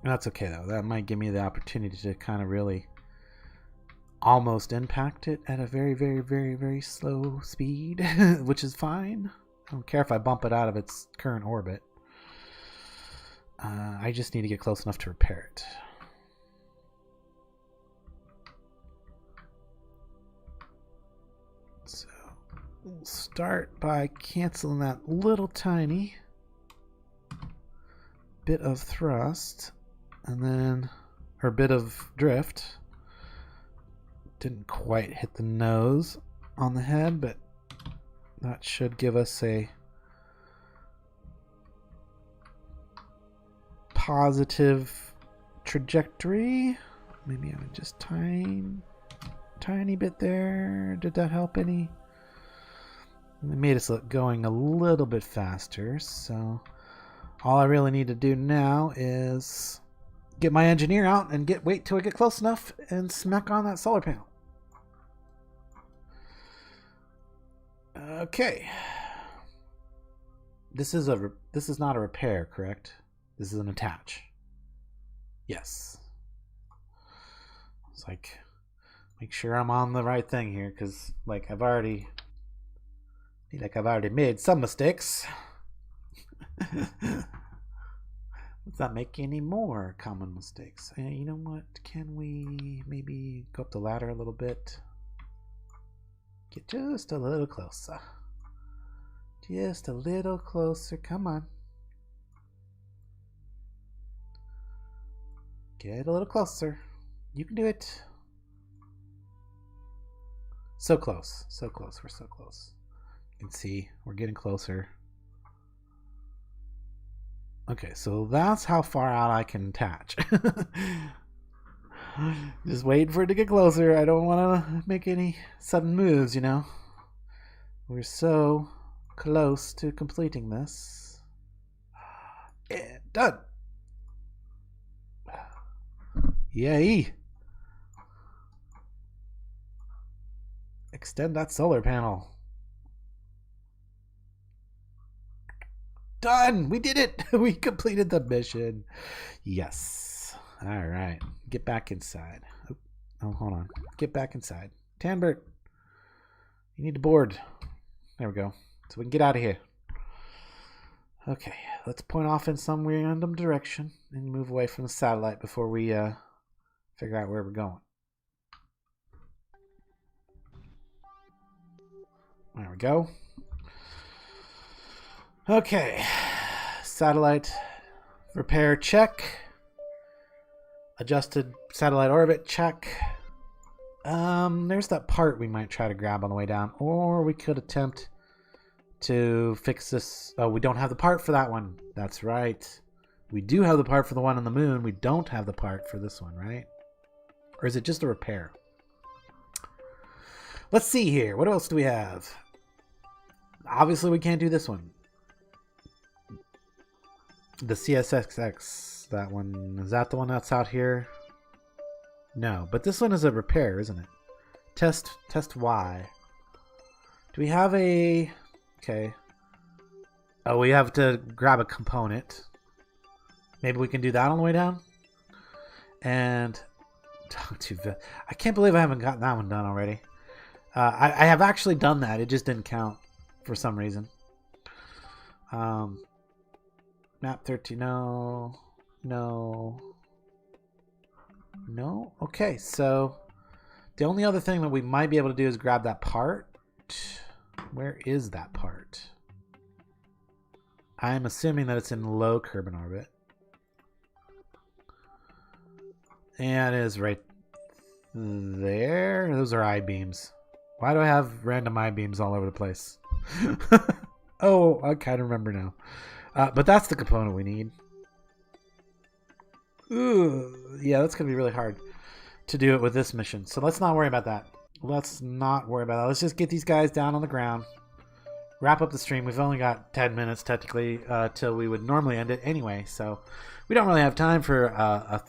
A: That's okay though. That might give me the opportunity to kind of really almost impact it at a very, very, very, very slow speed, which is fine. I don't care if I bump it out of its current orbit. I just need to get close enough to repair it. So we'll start by canceling that little tiny bit of thrust, and then, or bit of drift. Didn't quite hit the nose on the head, but that should give us a positive trajectory. Maybe I would just tiny bit there. Did that help any? It made us look going a little bit faster, so all I really need to do now is get my engineer out and wait till I get close enough and smack on that solar panel. Okay. This is not a repair, correct? This is an attach. Yes. It's like, make sure I'm on the right thing here, because like I've already made some mistakes. Let's not make any more common mistakes. You know what? Can we maybe go up the ladder a little bit? Get just a little closer. Just a little closer. Come on. Get a little closer. You can do it. So close. So close. We're so close. You can see we're getting closer. Okay, so that's how far out I can attach. Just waiting for it to get closer. I don't want to make any sudden moves, you know. We're so close to completing this. And done. Yay. Extend that solar panel. Done! We did it! We completed the mission. Yes. Alright. Get back inside. Oh, hold on. Get back inside. Tanbert, you need to board. There we go. So we can get out of here. Okay. Let's point off in some random direction and move away from the satellite before we figure out where we're going. There we go. Okay, satellite repair check. Adjusted satellite orbit check. There's that part we might try to grab on the way down, or we could attempt to fix this. Oh, we don't have the part for that one. That's right. We do have the part for the one on the moon. We don't have the part for this one, right? Or is it just a repair? Let's see here. What else do we have? Obviously, we can't do this one. The CSXX, that one, is that the one that's out here? No, but this one is a repair, isn't it? Test Y. Do we have a... Okay. Oh, we have to grab a component. Maybe we can do that on the way down? And... Talk to... I can't believe I haven't gotten that one done already. I have actually done that. It just didn't count for some reason. Map 13, no. Okay, so the only other thing that we might be able to do is grab that part. Where is that part? I'm assuming that it's in low Kerbal orbit. And it is right there. Those are I-beams. Why do I have random I-beams all over the place? Oh, I kind of remember now. But that's the component we need. Ooh, yeah, that's going to be really hard to do it with this mission. So let's not worry about that. Let's just get these guys down on the ground. Wrap up the stream. We've only got 10 minutes, technically, till we would normally end it anyway. So we don't really have time for a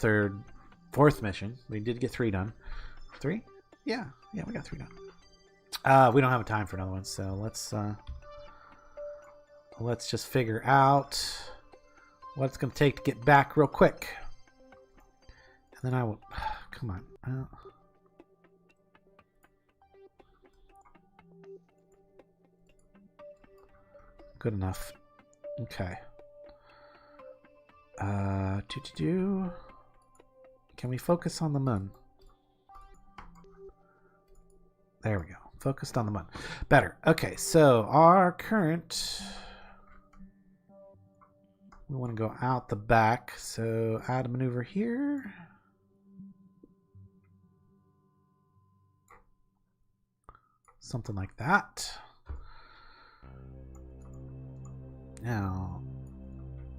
A: fourth mission. We did get 3 done. 3? Yeah, we got 3 done. We don't have time for another one, so let's just figure out what it's going to take to get back real quick. And then I will... Come on. Good enough. Okay. Can we focus on the moon? There we go. Focused on the moon. Better. Okay, so our current... We want to go out the back, so add a maneuver here. Something like that. Now,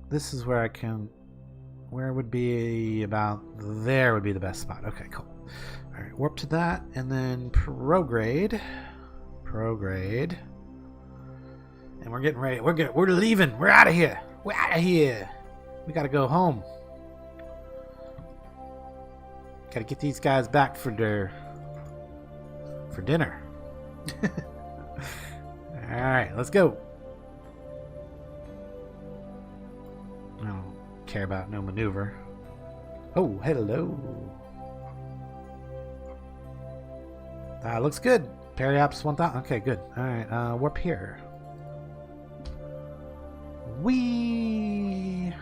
A: this is where I can... Where would be about... There would be the best spot. Okay, cool. Alright, warp to that, and then prograde. Prograde. And we're getting ready. We're leaving. We're out of here. We're out of here. We gotta go home. Gotta get these guys back for dinner. Alright, let's go. I don't care about no maneuver. Oh, hello. That looks good. Periaps 1000. Okay, good. Alright, warp here. Whee!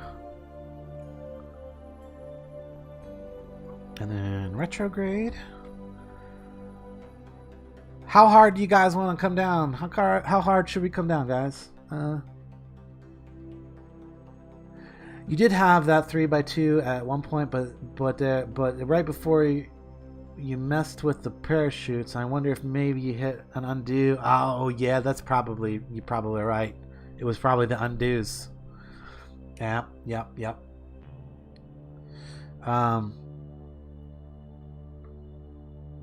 A: And then retrograde. How hard do you guys want to come down? How hard should we come down, guys? You did have that 3x2 at one point, but right before you messed with the parachutes. I wonder if maybe you hit an undo. Oh yeah, you're probably right. It was probably the undos. Yep.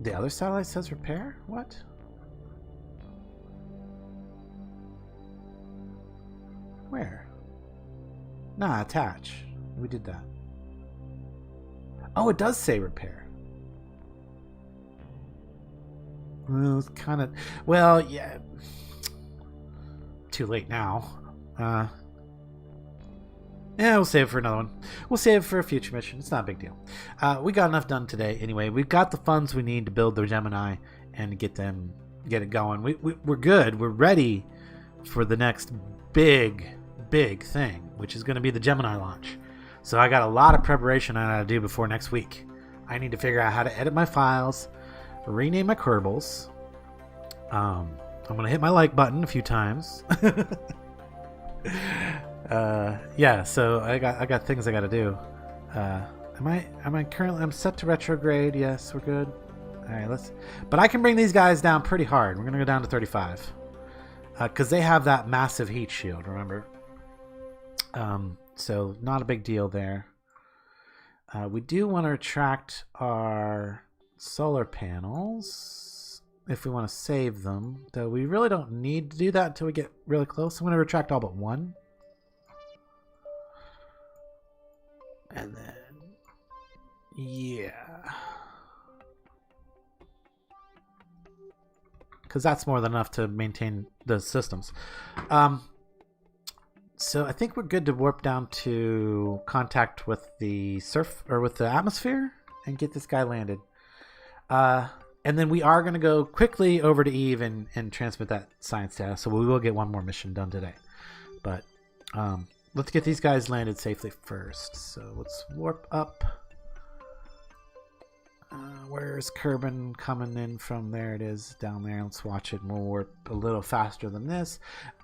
A: The other satellite says repair? What? Where? Nah, attach. We did that. Oh, it does say repair. Well, it's kind of... Well, yeah. Too late now. Yeah, we'll save it for another one. We'll save it for a future mission. It's not a big deal. We got enough done today anyway. We've got the funds we need to build the Gemini and get it going. We're good. We're ready for the next big thing, which is going to be the Gemini launch. So I got a lot of preparation I gotta do before next week. I need to figure out how to edit my files, rename my Kerbals. I'm gonna hit my like button a few times. Yeah, so I got things I gotta do. I'm set to retrograde. Yes, we're good. All right, but I can bring these guys down pretty hard. We're gonna go down to 35 because they have that massive heat shield, remember? So not a big deal there. We do want to retract our solar panels if we want to save them, though we really don't need to do that until we get really close. I'm going to retract all but one. And then, yeah. Because that's more than enough to maintain the systems. So I think we're good to warp down to contact with the with the atmosphere and get this guy landed. And then we are going to go quickly over to Eve and transmit that science data. So we will get one more mission done today. But let's get these guys landed safely first. So let's warp up. Where's Kerbin coming in from? There it is, down there. Let's watch it. We'll warp a little faster than this.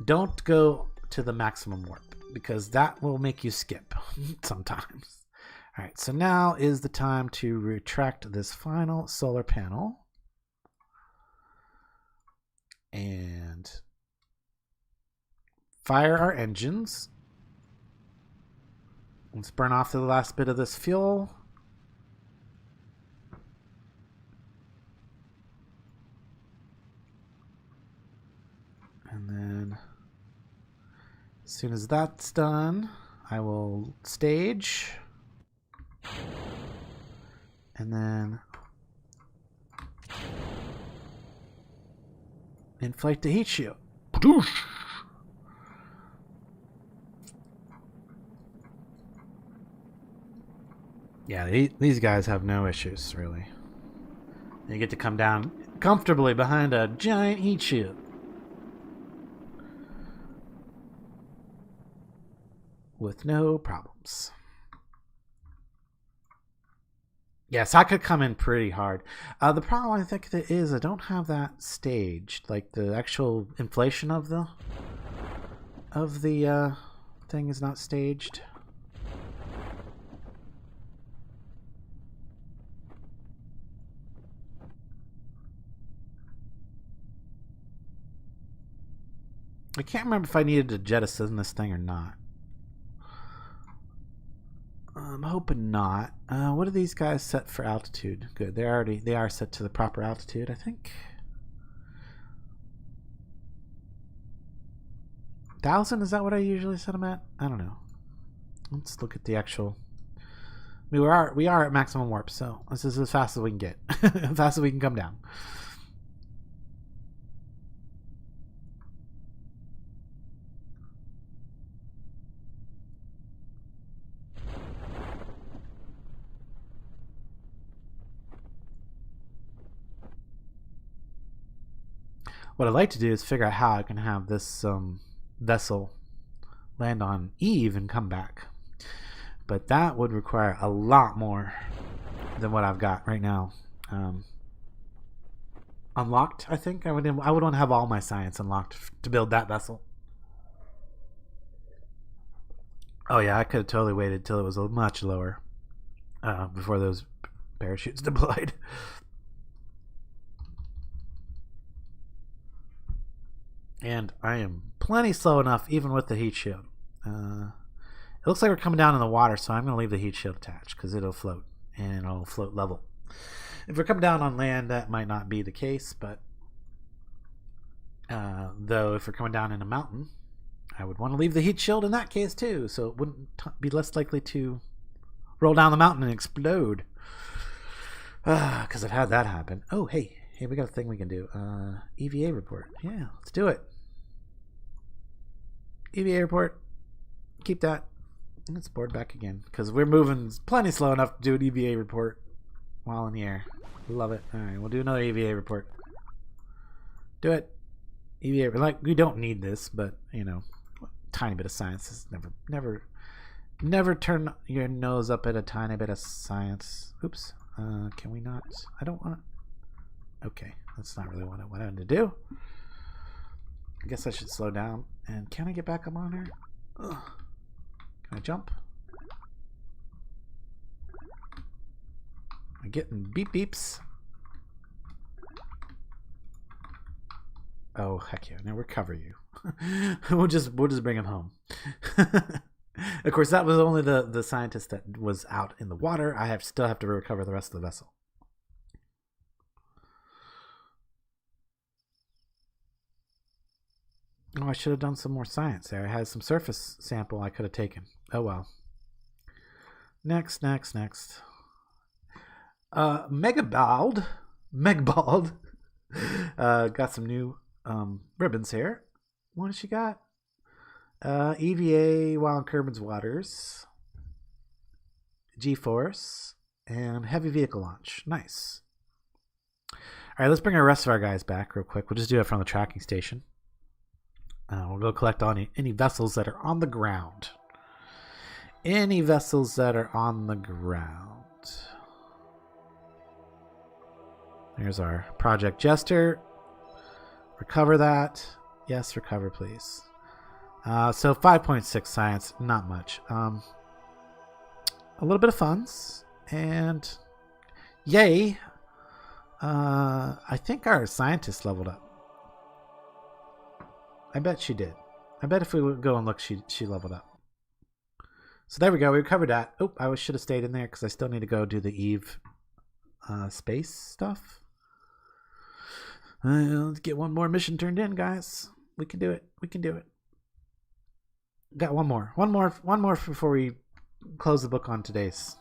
A: Don't go to the maximum warp because that will make you skip sometimes. All right, so now is the time to retract this final solar panel and fire our engines. Let's burn off the last bit of this fuel. And then as soon as that's done, I will stage. And then Inflate the heat shield. Yeah, these guys have no issues, really. You get to come down comfortably behind a giant heat shield. With no problems. Yes, I could come in pretty hard. The problem I think that is I don't have that staged, like the actual inflation of the thing is not staged. I can't remember if I needed to jettison this thing or not. I'm hoping not. What are these guys set for altitude? Good. They are set to the proper altitude, I think. 1,000? Is that what I usually set them at? I don't know. Let's look at the actual. I mean, we are at maximum warp, so this is as fast as we can get, as fast as we can come down. What I'd like to do is figure out how I can have this vessel land on Eve and come back. But that would require a lot more than what I've got right now. Unlocked, I think. I would want to have all my science unlocked to build that vessel. Oh yeah, I could have totally waited till it was much lower before those parachutes deployed. And I am plenty slow enough, even with the heat shield. It looks like we're coming down in the water, so I'm going to leave the heat shield attached because it'll float, and it'll float level. If we're coming down on land, that might not be the case, but though if we're coming down in a mountain, I would want to leave the heat shield in that case too, so it wouldn't be less likely to roll down the mountain and explode. Because I've had that happen. Oh, hey, we got a thing we can do. EVA report. Yeah, let's do it. EVA report. Keep that. Let's board back again because we're moving plenty slow enough to do an EVA report while in the air. Love it. All right, we'll do another EVA report. Do it. EVA. Like, we don't need this, but you know, tiny bit of science is never turn your nose up at a tiny bit of science. Oops. Can we not? I don't want to. Okay, that's not really what I wanted to do. I guess I should slow down. And can I get back up on her? Ugh. Can I jump? I'm getting beep beeps. Oh heck yeah! Now recover you. we'll just bring him home. Of course, that was only the scientist that was out in the water. I still have to recover the rest of the vessel. Oh, I should have done some more science there. I had some surface sample I could have taken. Oh well. Next. Megbald got some new ribbons here. What has she got? EVA while in Kerbal waters, G-force, and heavy vehicle launch. Nice. All right, let's bring our rest of our guys back real quick. We'll just do it from the tracking station. We'll go collect any vessels that are on the ground. Any vessels that are on the ground. There's our Project Jester. Recover that. Yes, recover, please. So 5.6 science, not much. A little bit of funds, and yay! I think our scientist leveled up. I bet she did. I bet if we would go and look, she leveled up. So there we go. We recovered that. Oh, I should have stayed in there because I still need to go do the Eve space stuff. Let's get one more mission turned in, guys. We can do it. We can do it. Got one more before we close the book on today's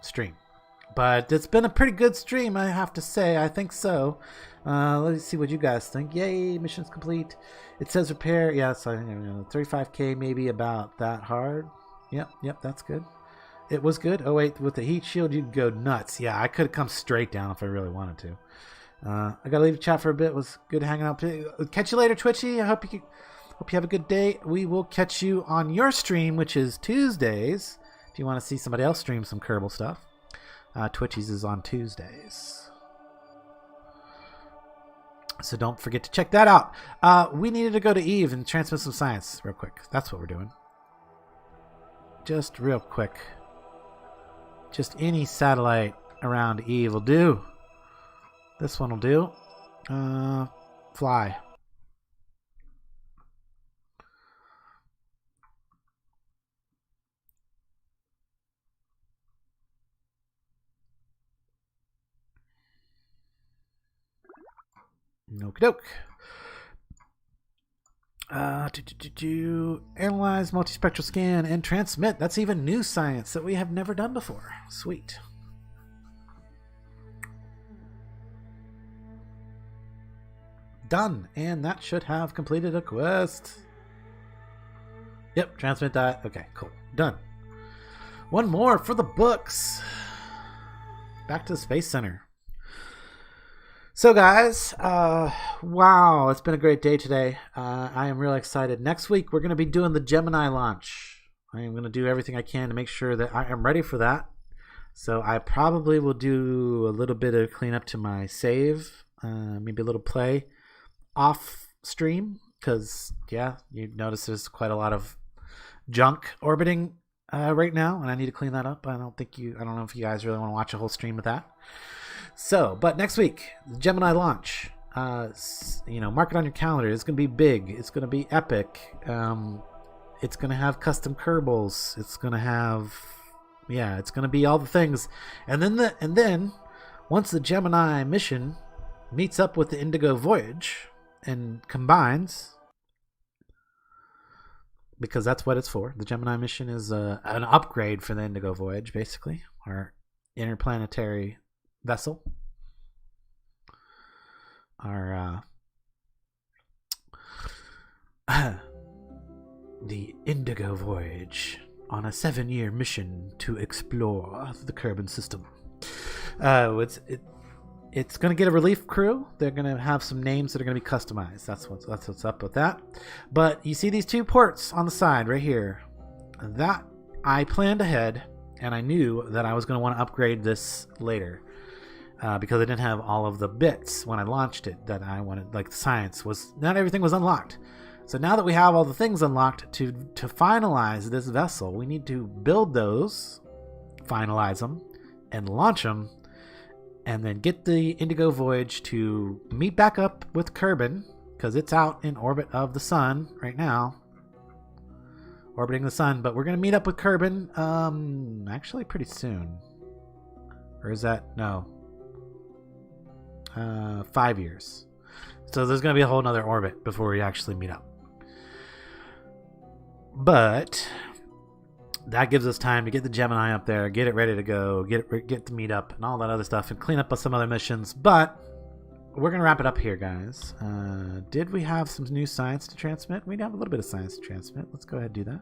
A: stream. But it's been a pretty good stream, I have to say. I think so. Let's see what you guys think. Yay, mission's complete. It says repair. Yes, I think 35k maybe about that hard. Yep, that's good. It was good. Oh wait, with the heat shield you'd go nuts. Yeah, I could have come straight down if I really wanted to. I gotta leave the chat for a bit. It was good hanging out. Catch you later, Twitchy. I hope you have a good day. We will catch you on your stream, which is Tuesdays. If you want to see somebody else stream some Kerbal stuff. Twitchies is on Tuesdays. So don't forget to check that out. We needed to go to Eve and transmit some science real quick. That's what we're doing. Just real quick. Just any satellite around Eve will do. This one will do. Fly. Okie doke. Analyze, multispectral scan, and transmit. That's even new science that we have never done before. Sweet. Done. And that should have completed a quest. Yep, transmit that. Okay, cool. Done. One more for the books. Back to the Space Center. So guys, wow, it's been a great day today. I am really excited. Next week, we're going to be doing the Gemini launch. I am going to do everything I can to make sure that I am ready for that. So I probably will do a little bit of cleanup to my save, maybe a little play off stream, because, yeah, you notice there's quite a lot of junk orbiting right now, and I need to clean that up. I don't know if you guys really want to watch a whole stream of that. So, but next week, the Gemini launch, mark it on your calendar. It's going to be big. It's going to be epic. It's going to have custom Kerbals. It's going to have, it's going to be all the things. And then once the Gemini mission meets up with the Indigo Voyage and combines, because that's what it's for. The Gemini mission is an upgrade for the Indigo Voyage, basically, our interplanetary vessel, our the Indigo Voyage on a 7-year mission to explore the Kerbal system. It's going to get a relief crew. They're going to have some names that are going to be customized. That's what's up with that. But you see these 2 ports on the side right here. That I planned ahead, and I knew that I was going to want to upgrade this later. Because I didn't have all of the bits when I launched it that I wanted, like the science was, not everything was unlocked. So now that we have all the things unlocked to finalize this vessel, we need to build those, finalize them, and launch them, and then get the Indigo Voyage to meet back up with Kerbin, because it's out in orbit of the sun right now, orbiting the sun. But we're going to meet up with Kerbin actually pretty soon. Or is that, no, 5 years. So there's going to be a whole nother orbit before we actually meet up. But that gives us time to get the Gemini up there, get it ready to go, get to meet up and all that other stuff, and clean up some other missions. But we're going to wrap it up here, guys. Did we have some new science to transmit? We have a little bit of science to transmit. Let's go ahead and do that.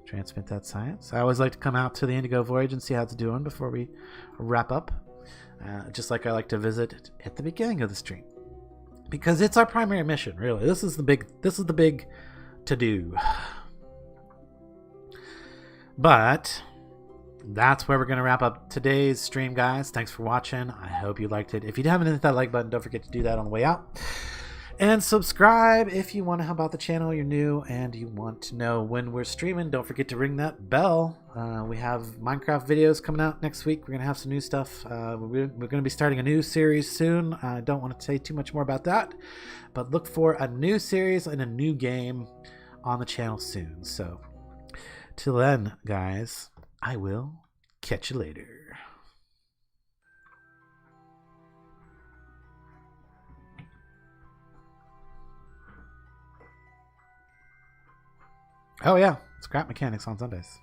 A: Transmit that science. I always like to come out to the Indigo Voyage and see how it's doing before we wrap up. Just like I like to visit at the beginning of the stream, because it's our primary mission. Really, this is the big to do. But that's where we're going to wrap up today's stream, guys. Thanks for watching. I hope you liked it. If you haven't hit that like button, don't forget to do that on the way out. And subscribe if you want to help out the channel, you're new, and you want to know when we're streaming. Don't forget to ring that bell. We have Minecraft videos coming out next week. We're going to have some new stuff. We're going to be starting a new series soon. I don't want to say too much more about that, but look for a new series and a new game on the channel soon. So till then, guys, I will catch you later. Oh yeah, scrap mechanics on Sundays.